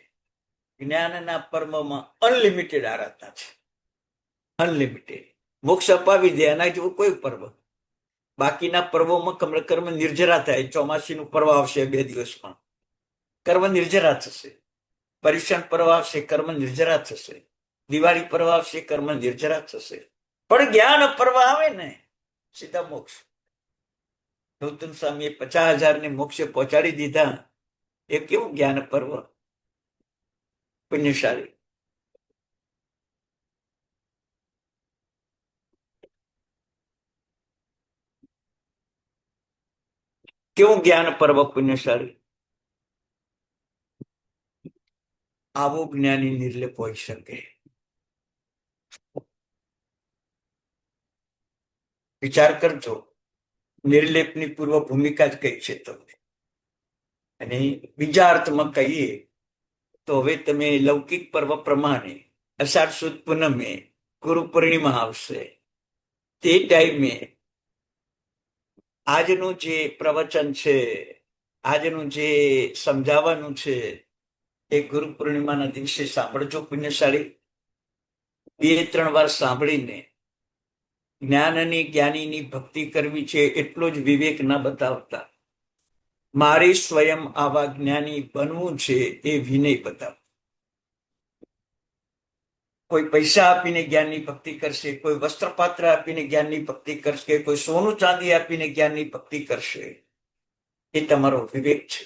જ્ઞાનના પર્વમાં અનલિમિટેડ આરાધના છે. અનલિમિટેડ મોક્ષ અપાવી દે, એના જેવું કોઈ પર્વ. બાકીના પર્વોમાં કર્મ નિર્જરા થાય. ચોમાસીનું પર્વ આવશે 2 દિવસમાં, કર્મ નિર્જરા થશે. પર્યુષણ પર્વ આવશે, કર્મ નિર્જરા થશે. દિવાળી પર્વ આવશે, કર્મ નિર્જરા થશે. પણ જ્ઞાન પર્વ આવે ને, સીધા મોક્ષ. ગૌતમ સ્વામીએ 50,000ને મોક્ષે પહોંચાડી દીધા. એ કેવું જ્ઞાન પર્વ, પુણ્યશાળી. કેવું જ્ઞાન પર્વ, પુણ્યશાળી. આવો જ્ઞાની નિર્લેપ હોઈ શકે. વિચાર કરજો, નિર્લેપની પૂર્વ ભૂમિકા જ કઈ છે તમને. અને બીજા અર્થમાં કહીએ તો હવે તમે લૌકિક પર્વ પ્રમાણે અષાઢ સુદ પૂનમે ગુરુ પૂર્ણિમા આવશે, તે ટાઈમે આજનું જે પ્રવચન છે, આજનું જે સમજાવવાનું છે, એ ગુરુ પૂર્ણિમાના દિવસે સાંભળજો પુણ્યશાળી. 2-3 વાર સાંભળીને જ્ઞાનની જ્ઞાનીની ભક્તિ કરવી છે એટલો જ વિવેક ના બતાવતા, મારે સ્વયં આવા જ્ઞાની બનવું છે એ વિનય બતાવ. કોઈ પૈસા આપીને જ્ઞાનની ભક્તિ કરશે, કોઈ વસ્ત્રપાત્ર આપીને જ્ઞાનની ભક્તિ કરશે, કોઈ સોનું ચાંદી આપીને જ્ઞાનની ભક્તિ કરશે. એ તમારો વિવેક છે.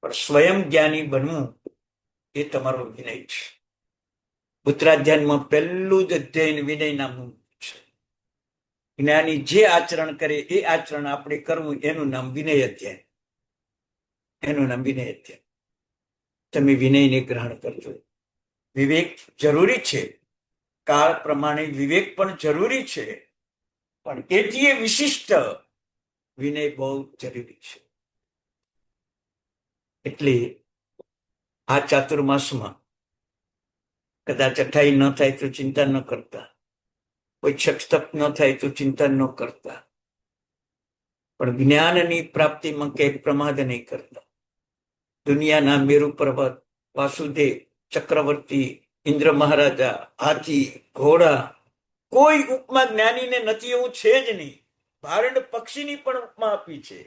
પણ સ્વયં જ્ઞાની બનવું એ તમારો વિનય છે. ઉત્તરાધ્યાયમાં પહેલું જ અધ્યયન વિનય નામનું છે. જ્ઞાની જે આચરણ કરે એ આચરણ આપણે કરવું, એનું નામ વિનય અધ્યાય. એનું નામ વિનય અધ્યાય. તમે વિનયને ગ્રહણ કરજો. વિવેક જરૂરી છે, કાળ પ્રમાણે વિવેક પણ જરૂરી છે, પણ એથી વિશિષ્ટ વિનય બહુ જરૂરી છે. એટલે આ ચાતુર્માસમાં કદાચ અઠાઈ ન થાય તો ચિંતા ન કરતા, કોઈ છઠ ન થાય તો ચિંતા ન કરતા, પણ જ્ઞાનની પ્રાપ્તિમાં કઈ પ્રમાદ નહીં કરતા. દુનિયાના મેરુ પર્વત, વાસુદેવ, ચક્રવર્તી, ઇન્દ્ર મહારાજા, હાથી, ઘોડા, કોઈ ઉપમા જ્ઞાનીને નથી એવું છે જ નહીં. ભારંડ પક્ષીની પણ ઉપમા આપી છે.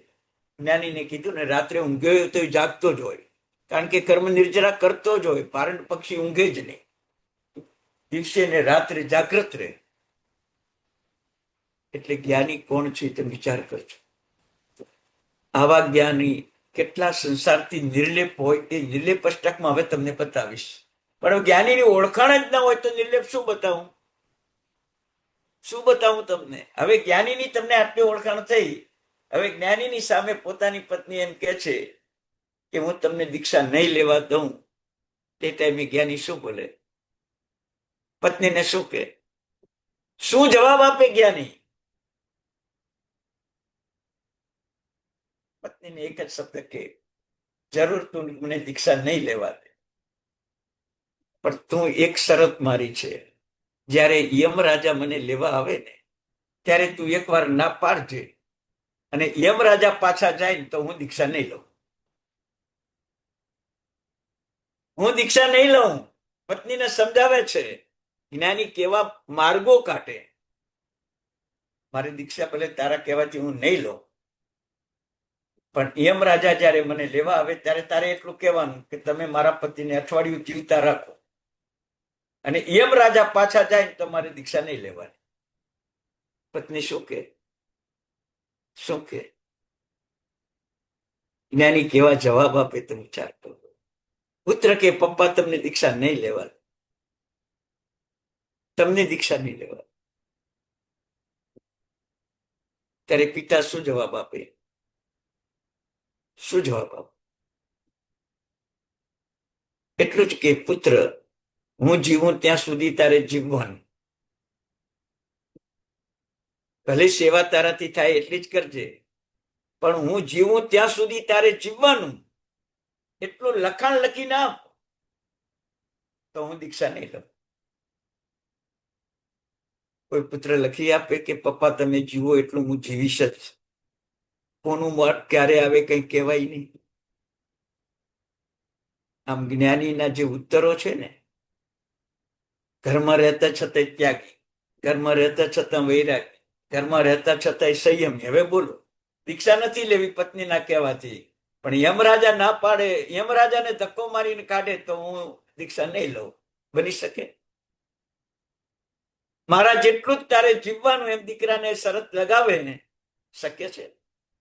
જ્ઞાનીને કીધું ને, રાત્રે ઊંઘ્યો હોય તો જાગતો જ હોય, કારણ કે કર્મ નિર્જરા કરતો જ હોય. ભારંડ પક્ષી ઊંઘે જ નહીં, દિવસે ને રાત્રે જાગૃત રહે. એટલે જ્ઞાની કોણ છે તે વિચાર કરજો. આવા જ્ઞાની કેટલા સંસારથી નિર્લેપ હોય એ નિર્લેપ અષ્ટકમાં હવે તમને બતાવીશ. પણ જ્ઞાનીની ઓળખાણ જ ના હોય તો નિર્લેપ શું બતાવું? શું બતાવું તમને? હવે જ્ઞાનીની તમને આટલી ઓળખાણ થઈ, હવે જ્ઞાનીની સામે પોતાની પત્ની એમ કે છે કે હું તમને દીક્ષા નહીં લેવા દઉં, તે ટાઈમે જ્ઞાની શું બોલે? પત્નીને શું કે? શું જવાબ આપે જ્ઞાની? પત્નીને એક જ શબ્દ કે, જરૂર તું મને દીક્ષા નહીં લેવા દે, પણ તું એક શરત મારી છે, જ્યારે યમરાજા મને લેવા આવે ને ત્યારે તું એકવાર ના પાડજે, અને યમરાજા પાછા જાય ને તો હું દીક્ષા નહીં લઉં. હું દીક્ષા નહીં લઉં. પત્નીને સમજાવે છે. જ્ઞાની કેવા માર્ગો કાઢે. મારી દીક્ષા ભલે તારા કહેવાથી હું નહીં લઉં, પણ યમરાજા જ્યારે મને લેવા આવે ત્યારે તારે એટલું કહેવાનું કે તમે મારા પતિને અઠવાડિયું જીવતા રાખો, અને યમરાજા પાછા જાય તો મારી દીક્ષા નહીં લેવાની. પત્ની શું કે? શું કે? જ્ઞાની કેવા જવાબ આપે તો વિચાર કરો. પુત્ર કે પપ્પા તમને દીક્ષા નહીં લેવા, તમને દીક્ષા નહીં લેવા. ત્યારે પિતા શું જવાબ આપે? શું જવાબ આપે? એટલું જ કે પુત્ર, હું જીવું ત્યાં સુધી તારે જીવવાનું. ભલે સેવા તારાથી થાય એટલી જ કરજે, પણ હું જીવું ત્યાં સુધી તારે જીવવાનું. એટલું લખાણ લખી ના આપ તો હું દીક્ષા નહીં લઉં. કોઈ પુત્ર લખી આપે કે પપ્પા તમે જીવો એટલું હું જીવીશ જ, કોનું મોત ક્યારે આવે કઈ કહેવાય નહીં. આમ જ્ઞાનીના જે ઉત્તરો છે ને, ઘરમાં રહેતા છતાંય ત્યાગી, ઘરમાં રહેતા છતાં વૈરાગી, ઘરમાં રહેતા છતાંય સંયમી. હવે બોલો, દીક્ષા નથી લેવી પત્નીના કહેવાથી, પણ યમરાજા ના પાડે, યમરાજાને ધક્કો મારીને કાઢે તો હું દીક્ષા નહીં લઉં. બની શકે? મારા જેટલું જ તારે જીવવાનું એમ દીકરાને શરત લગાવે ને, શક્ય છે?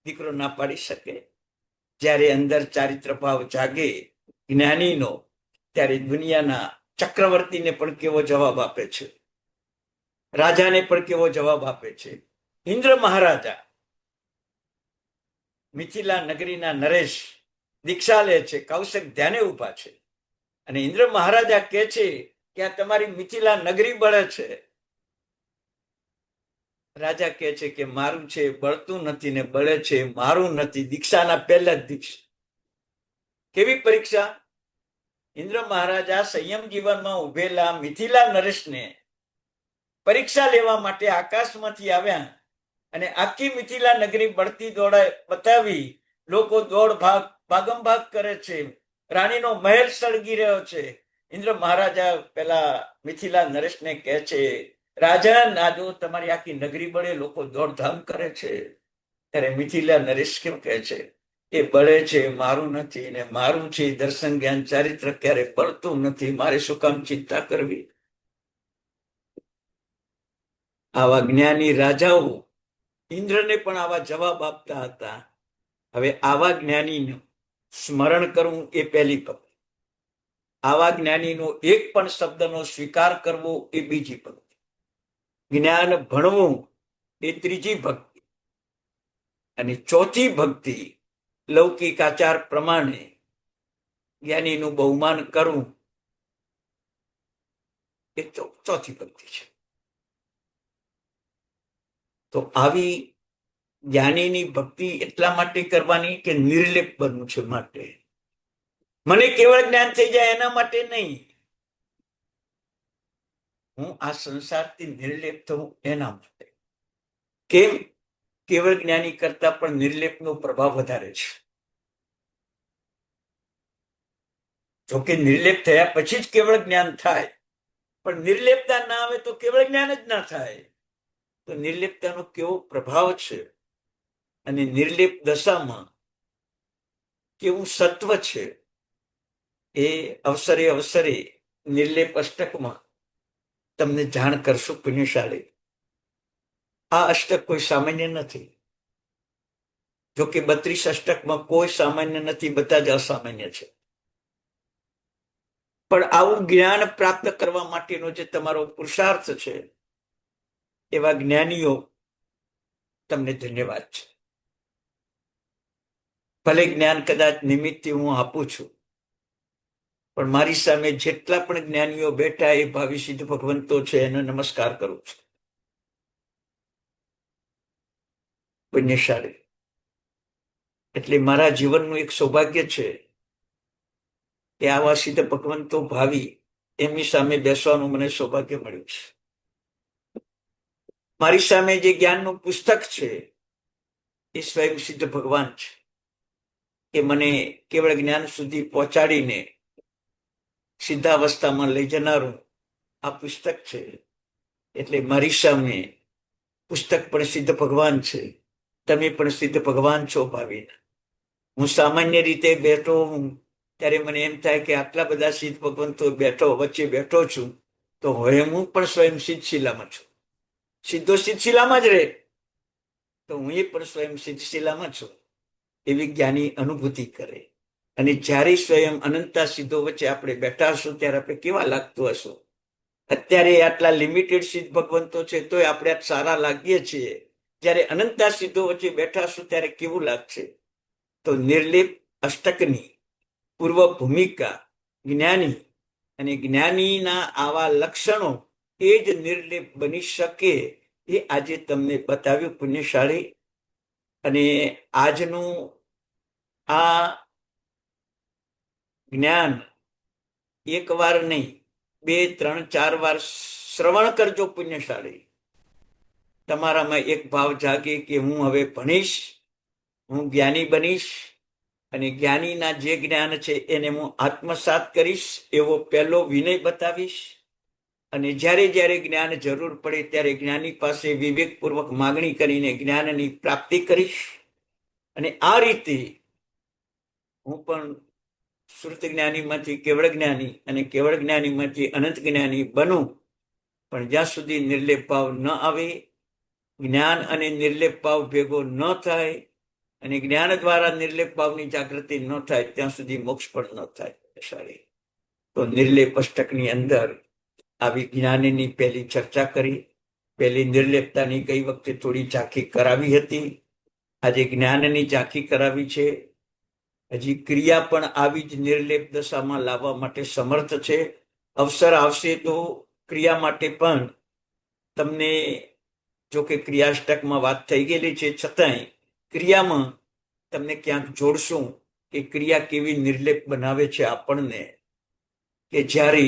દીકરો ના પાડી શકે? જ્યારે અંદર ચારિત્ર ભાવ જાગે જ્ઞાનીનો, ત્યારે દુનિયાના ચક્રવર્તીને પણ કેવો જવાબ આપે છે, રાજાને પણ કેવો જવાબ આપે છે. ઇન્દ્ર મહારાજા મિથિલા નગરીના નરેશ દીક્ષા લે છે, કૌશિક ધ્યાને ઉભા છે, અને ઇન્દ્ર મહારાજા કહે છે કે આ તમારી મિથિલા નગરી બળે છે. રાજા કહે છે કે મારું છે બળતું નથી ને બળે છે મારું નથી. દીક્ષાના પહેલા જ દીક્ષા. કેવી પરીક્ષા? ઇન્દ્ર મહારાજા સંયમ જીવનમાં ઉભેલા મિથિલા નરેશને પરીક્ષા લેવા માટે આકાશમાંથી આવ્યા, અને આખી મિથિલા નગરી બળતી દોડાય બતાવી. લોકો દોડ ભાગ ભાગમ ભાગ કરે છે, રાણીનો મહેલ સળગી રહ્યો છે. ઇન્દ્ર મહારાજા પેલા મિથિલા નરેશને કહે છે, રાજન આ જો તમારી આખી નગરી બળે, લોકો દોડધામ કરે છે. ત્યારે મિથિલા નરેશ કેમ કહે છે? એ બળે છે મારું નથી, ને મારું છે દર્શન જ્ઞાન ચારિત્ર ક્યારે બળતું નથી, મારે શું કામ ચિંતા કરવી? આવા જ્ઞાની રાજાઓ ઇન્દ્રને પણ આવા જવાબ આપતા હતા. હવે આવા જ્ઞાનીનું સ્મરણ કરવું એ પહેલી પંક્તિ, આવા જ્ઞાનીનો એક પણ શબ્દનો સ્વીકાર કરવો એ બીજી પંક્તિ, જ્ઞાન ભણવું એ ત્રીજી ભક્તિ, અને ચોથી ભક્તિ લૌકિક આચાર પ્રમાણે જ્ઞાનીનું બહુમાન કરવું એ ચોથી ભક્તિ છે. તો આવી જ્ઞાનીની ભક્તિ એટલા માટે કરવાની કે નિર્લેપ બનવું છે માટે, મને કેવળ જ્ઞાન થઈ જાય એના માટે નહીં, હું આ સંસારથી નિર્લેપ થવું એના માટે. કેમ? કેવળ જ્ઞાની કરતા પણ નિર્લેપનો પ્રભાવ વધારે છે. જોકે નિર્લેપ થયા પછી જ કેવળ જ્ઞાન થાય, પણ નિર્લેપતા ના આવે તો કેવળ જ્ઞાન જ ના થાય. તો નિર્લેપતાનો કેવો પ્રભાવ છે અને નિર્લેપ દશામાં કેવું સત્વ છે એ અવસરે અવસરે નિર્લેપ અષ્ટકમાં તમને જાણ કરશું પુણ્યશાળી. આ અષ્ટક કોઈ સામાન્ય નથી. જોકે 32 અષ્ટકમાં કોઈ સામાન્ય નથી, બધા જ અસામાન્ય છે. પણ આવું જ્ઞાન પ્રાપ્ત કરવા માટેનો જે તમારો પુરુષાર્થ છે, એવા જ્ઞાનીઓ તમને ધન્યવાદ છે. ભલે જ્ઞાન કદાચ નિમિત્તે હું આપું છું, પણ મારી સામે જેટલા પણ જ્ઞાનીઓ બેઠા એ ભાવિ સિદ્ધ ભગવંતો છે, એને નમસ્કાર કરું છું. પુણ્યશાળી. એટલે મારા જીવનનું એક સૌભાગ્ય છે કે આવા સિદ્ધ ભગવંતો ભાવિ એમની સામે બેસવાનું મને સૌભાગ્ય મળ્યું છે. મારી સામે જે જ્ઞાનનું પુસ્તક છે એ સ્વયં સિદ્ધ ભગવાન છે કે મને કેવળ જ્ઞાન સુધી પહોંચાડીને સિદ્ધાવસ્થામાં લઈ જનારું આ પુસ્તક છે. એટલે મારી સામે પુસ્તક પણ સિદ્ધ ભગવાન છે, તમે પણ સિદ્ધ ભગવાન છો ભાવિના. હું સામાન્ય રીતે બેઠો હું ત્યારે મને એમ થાય કે આટલા બધા સિદ્ધ ભગવંતો વચ્ચે બેઠો છું, તો હવે હું પણ સ્વયં સિદ્ધ શિલામાં છું. સીધો સિદ્ધ શિલામાં જ રહે તો હું એ પણ સ્વયં સિદ્ધ શિલામાં છું, એવી જ્ઞાની અનુભૂતિ કરે. અને જ્યારે સ્વયં અનંતા સિદ્ધો વચ્ચે આપણે બેઠા હશું ત્યારે આપણે કેવા લાગતું હશું. અત્યારે આટલા લિમિટેડ સિદ્ધ ભગવંતો છે તોય આપણે સારા લાગીએ છીએ. જ્યારે અનંતા સિદ્ધો વચ્ચે બેઠા હશું ત્યારે કેવું લાગશે. તો નિર્લેપ અષ્ટકની પૂર્વ ભૂમિકા જ્ઞાની અને જ્ઞાનીના આવા લક્ષણો એ જ નિર્લેપ બની શકે એ આજે તમને બતાવ્યું પુણ્યશાળી. અને આજનું આ જ્ઞાન એક વાર નહીં, 2, 3, 4 વાર શ્રવણ કરજો પુણ્યશાળી. તમારામાં એક ભાવ જાગે કે હું હવે ભણીશ, હું જ્ઞાની બનીશ અને જ્ઞાનીના જે જ્ઞાન છે એને હું આત્મસાત કરીશ, એવો પહેલો વિનય બતાવીશ. અને જ્યારે જ્યારે જ્ઞાન જરૂર પડે ત્યારે જ્ઞાની પાસે વિવેકપૂર્વક માગણી કરીને જ્ઞાનની પ્રાપ્તિ કરીશ. અને આ રીતે હું પણ શ્રુત જ્ઞાનીમાંથી કેવળ જ્ઞાની અને કેવળ જ્ઞાનીમાંથી અનંત જ્ઞાની બનું. પણ જ્યાં સુધી નિર્લેપ ભાવ ન આવે, જ્ઞાન અને નિર્લેપ ભાવ ભેગો ન થાય અને જ્ઞાન દ્વારા નિર્લેપ ભાવની જાગૃતિ ન થાય ત્યાં સુધી મોક્ષ પણ ન થાય. તો નિર્લેપ અષ્ટકની અંદર આવી જ્ઞાનની પહેલી ચર્ચા કરી. પહેલી નિર્લેપતાની ગઈ વખતે થોડી ઝાંખી કરાવી હતી, આજે જ્ઞાનની ઝાંખી કરાવી છે. હજી ક્રિયા પણ આવી જ નિર્લેપ દશામાં લાવવા માટે સમર્થ છે. અવસર આવશે તો ક્રિયા માટે પણ તમને, જો કે ક્રિયાષ્ટકમાં વાત થઈ ગયેલી છે છતાંય ક્રિયામાં તમને ક્યાંક જોડશું કે ક્રિયા કેવી નિર્લેપ બનાવે છે આપણને. કે જ્યારે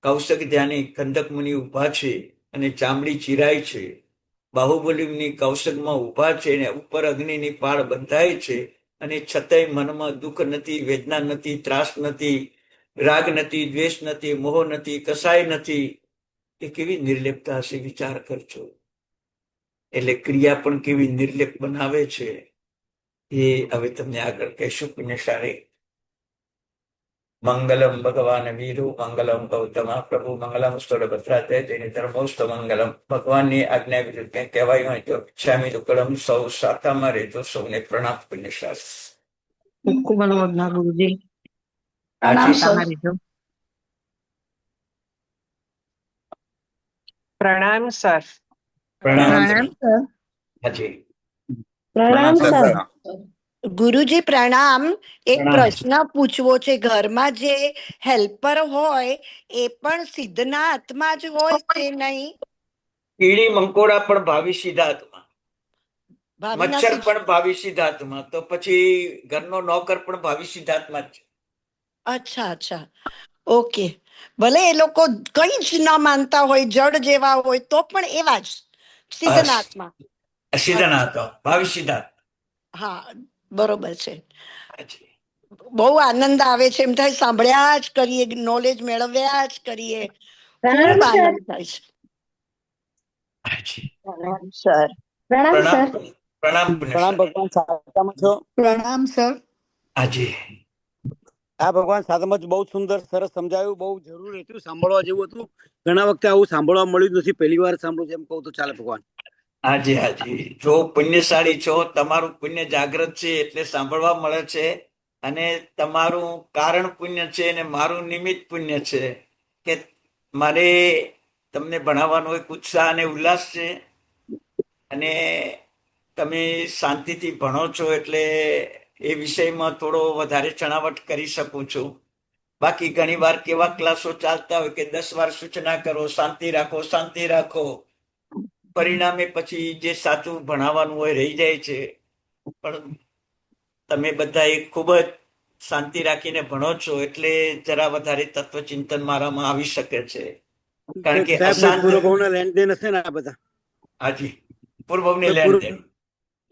કૌશક ધ્યાની કંદક મુનિ ઉભા છે અને ચામડી ચીરાય છે, બાહુબલીની કૌશકમાં ઉભા છે અને ઉપર અગ્નિની પાળ બંધાય છે, અને છતાંય મનમાં દુઃખ નથી, વેદના નથી, ત્રાસ નથી, રાગ નથી, દ્વેષ નથી, મોહ નથી, કસાય નથી. એ કેવી નિર્લેપતા હશે વિચાર કરજો. એટલે ક્રિયા પણ કેવી નિર્લેપ બનાવે છે એ હવે તમને આગળ કહેશું પુણ્યશાળી. મંગલમ ભગવાન વીરુ મંગલમ ગૌતમ પ્રભુ મંગલમ સ્થળભદ્રાતે તેની ધર્મોસ્ત મંગલમ. ભગવાનની આજ્ઞા વિરુદ્ધ કંઈ કહેવાયું હોય તો ક્ષામી દુકડમ સૌ સાતામાં રહેજો સૌને પ્રણામ પુણ્યશાસ્ત્ર. ખૂબ અનુમોદના ગુરુજી. પ્રણામ આજે સર. પ્રણામ સર. પ્રણામ પ્રણામ સર. હાજી. પ્રણામ સર. સર. ગુરુજી પ્રણામ. એક પ્રણામ. પ્રશ્ન પૂછવો છે. ઘરમાં જે હેલ્પર હોય એ પણ સિદ્ધના આત્મા જ હોય કે નહીં? કીડી મંકોડા પણ ભાવિ સિદ્ધાર્થમાં, ભાવિના મચ્છર સિદ્ધ- પણ ભાવિ સિદ્ધાર્થમાં, તો પછી ઘરનો નોકર પણ ભાવિ સિદ્ધાર્થમાં જ છે. અચ્છા અચ્છા, ઓકે. ભલે એ લોકો કઈ જ ન માનતા હોય, જડ જેવા હોય, તો પણ એવા જ સિદ્ધના આત્મા. સિદ્ધનાથ ભાવિ સિદ્ધાર્થ. હા, બરોબર છે. હાજી. બહુ આનંદ આવે છે. એમ થાય સાંભળ્યા જ કરીએ, નોલેજ મેળવ્યા જ કરીએ. પ્રણામ ખૂબ સર. આનંદ થાય છે. હાજી. પ્રણામ સર. પ્રણામ પ્રણામ સર. પ્રણામ પ્રણામ પુણ્યશાસ્ત્ર. ભગવાન સાતમાં છો. પ્રણામ સર. હાજી. આ ભગવાન સાતમાં બહુ સુંદર સરસ સમજાયું, બહુ જરૂરી હતું, સાંભળવા જેવું હતું. ઘણા વખતે આવું સાંભળવા મળ્યું નથી, પહેલી વાર સાંભળું છું એમ કહું તો ચાલે. ભગવાન હાજી હાજી. જો પુણ્યશાળી છો, તમારું પુણ્ય જાગ્રત છે એટલે સાંભળવા મળે છે. અને તમારું કારણ પુણ્ય છે અને મારું નિમિત્ત પુણ્ય છે કે મારે તમને ભણાવવાનો એક ઉત્સાહ અને ઉલ્લાસ છે. અને તમે શાંતિથી ભણો છો એટલે એ વિષયમાં થોડો વધારે છણાવટ કરી શકું છું. બાકી ઘણી વાર કેવા ક્લાસો ચાલતા હોય કે 10 વાર સૂચના કરો, શાંતિ રાખો, શાંતિ રાખો. પરિણામે પછી જે સાચું ભણાવવાનું હોય રહી જાય છે. પણ તમે બધા એક ખૂબ જ શાંતિ રાખીને ભણો છો એટલે જરા વધારે તત્વચિંતન મારામાં આવી શકે છે. કારણ કે સાહેબ અશાંત. પૂર્વ ભાવના લેણ દેન હશે ને આ બધા? હાજી. પૂર્વની લેણ દેણ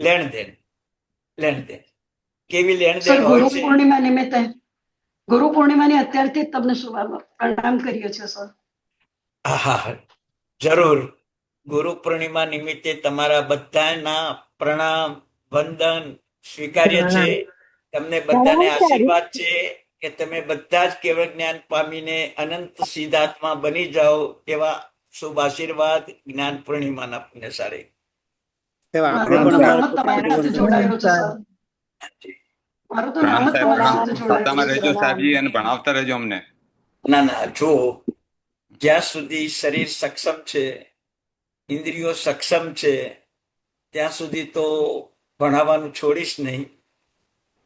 લેણ દેણ લેણ દેણ કેવી લેણ સર, દેણ ગુરુ હોય છે. પૂર્ણિમા નિમિત્તે, ગુરુ પૂર્ણિમાની અત્યારથી જ તમને પ્રણામ કરીએ છીએ સર. હા, જરૂર. ગુરુ પૂર્ણિમા નિમિત્તે તમારા બધાના પ્રણામ વંદન સ્વીકાર્ય છે. તમને બધાને આશીર્વાદ છે કે તમે બધા જ કેવળ જ્ઞાન પામીને અનંત સિદ્ધાર્થમાં બની જાઓ એવા શુભ આશીર્વાદ જ્ઞાન પૂર્ણિમાના પુણ્યશાળી. આપણે મારું પણ તો નામ જ અમારા તમારી સાથે જોડાયેલું છે સર. મારું તો નામ જ પ્રણામ તમારી સાહેબ, સાથે પ્રણામ. જોડાયેલું સાતામાં છે રહેજો સર. સાહેબજી અને ભણાવતા રહેજો અમને. ના ના, જો જ્યાં સુધી શરીર સક્ષમ છે, ઇન્દ્રિયો સક્ષમ છે, ત્યાં સુધી તો ભણાવવાનું છોડીશ નહીં.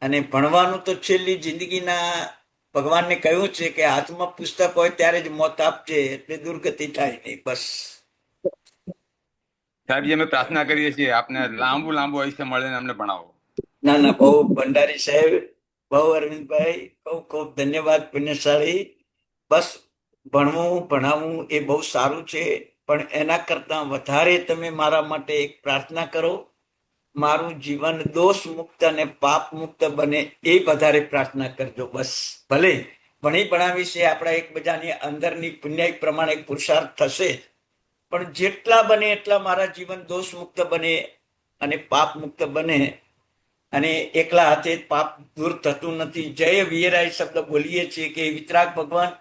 અને ભણવાનું તો છેલ્લી જિંદગીના ભગવાનને કહ્યું છે કે હાથમાં પુસ્તક હોય ત્યારે જ મોત આપજે એટલે દુર્ગતિ થાય નહીં. બસ. સાહેબજી અમે પ્રાર્થના કરીએ છીએ આપને લાંબુ લાંબુ આયુષ્ય મળે ને અમને ભણાવો. ના ના, બહુ ભંડારી સાહેબ, બહુ અરવિંદભાઈ, ખૂબ ખૂબ ધન્યવાદ પુણ્યશાળી. બસ ભણવું ભણાવવું એ બહુ સારું છે, પણ એના કરતા વધારે તમે મારા માટે એક પ્રાર્થના કરો. મારું જીવન દોષ મુક્ત અને પાપ મુક્ત બને એ વધારે પ્રાર્થના કરજો. બસ. ભલે ભણી ભણાવી છે આપણા એકબીજાની અંદરની પુણ્ય પ્રમાણે પુરુષાર્થ થશે, પણ જેટલા બને એટલા મારા જીવન દોષ મુક્ત બને અને પાપ મુક્ત બને. અને એકલા હાથે પાપ દૂર થતું નથી. જય વીરાય શબ્દ બોલીએ છીએ કે વિતરાગ ભગવાન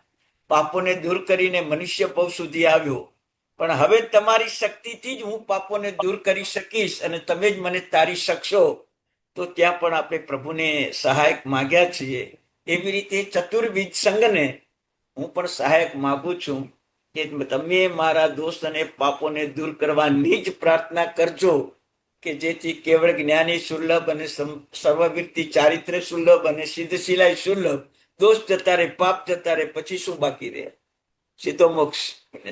પાપોને દૂર કરીને મનુષ્ય ભવ સુધી આવ્યો, પણ હવે તમારી શક્તિથી જ હું પાપોને દૂર કરી શકીશ અને તમે જ મને તારી શકશો. તો ત્યાં પણ આપણે પ્રભુને સહાયક માગ્યા છીએ. એવી રીતે ચતુર્વિધ સંઘને હું પણ સહાયક માગું છું કે તમે મારા દોષ અને પાપોને દૂર કરવાની જ પ્રાર્થના કરજો કે જેથી કેવળ જ્ઞાની સુલભ અને સર્વવૃત્તિ ચારિત્ર્ય સુલભ અને સિદ્ધ શિલાય સુલભ. દોષ જતા રે, પાપ જતા રે, પછી શું બાકી રહે? સીધો મોક્ષ.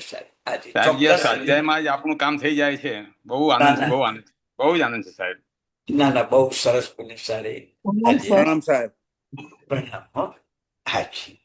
સાહેબજી આ ચોક્કસ. સ્વાધ્યાયમાં જ આપણું કામ થઈ જાય છે. બહુ ના, આનંદ છે, ના. બહુ આનંદ છે, બહુ જ આનંદ છે સાહેબ. ના ના, બહુ સરસ પુણ્યશાળી. હાજી, પ્રણામ સાહેબ. પ્રણામ. હો. હાજી.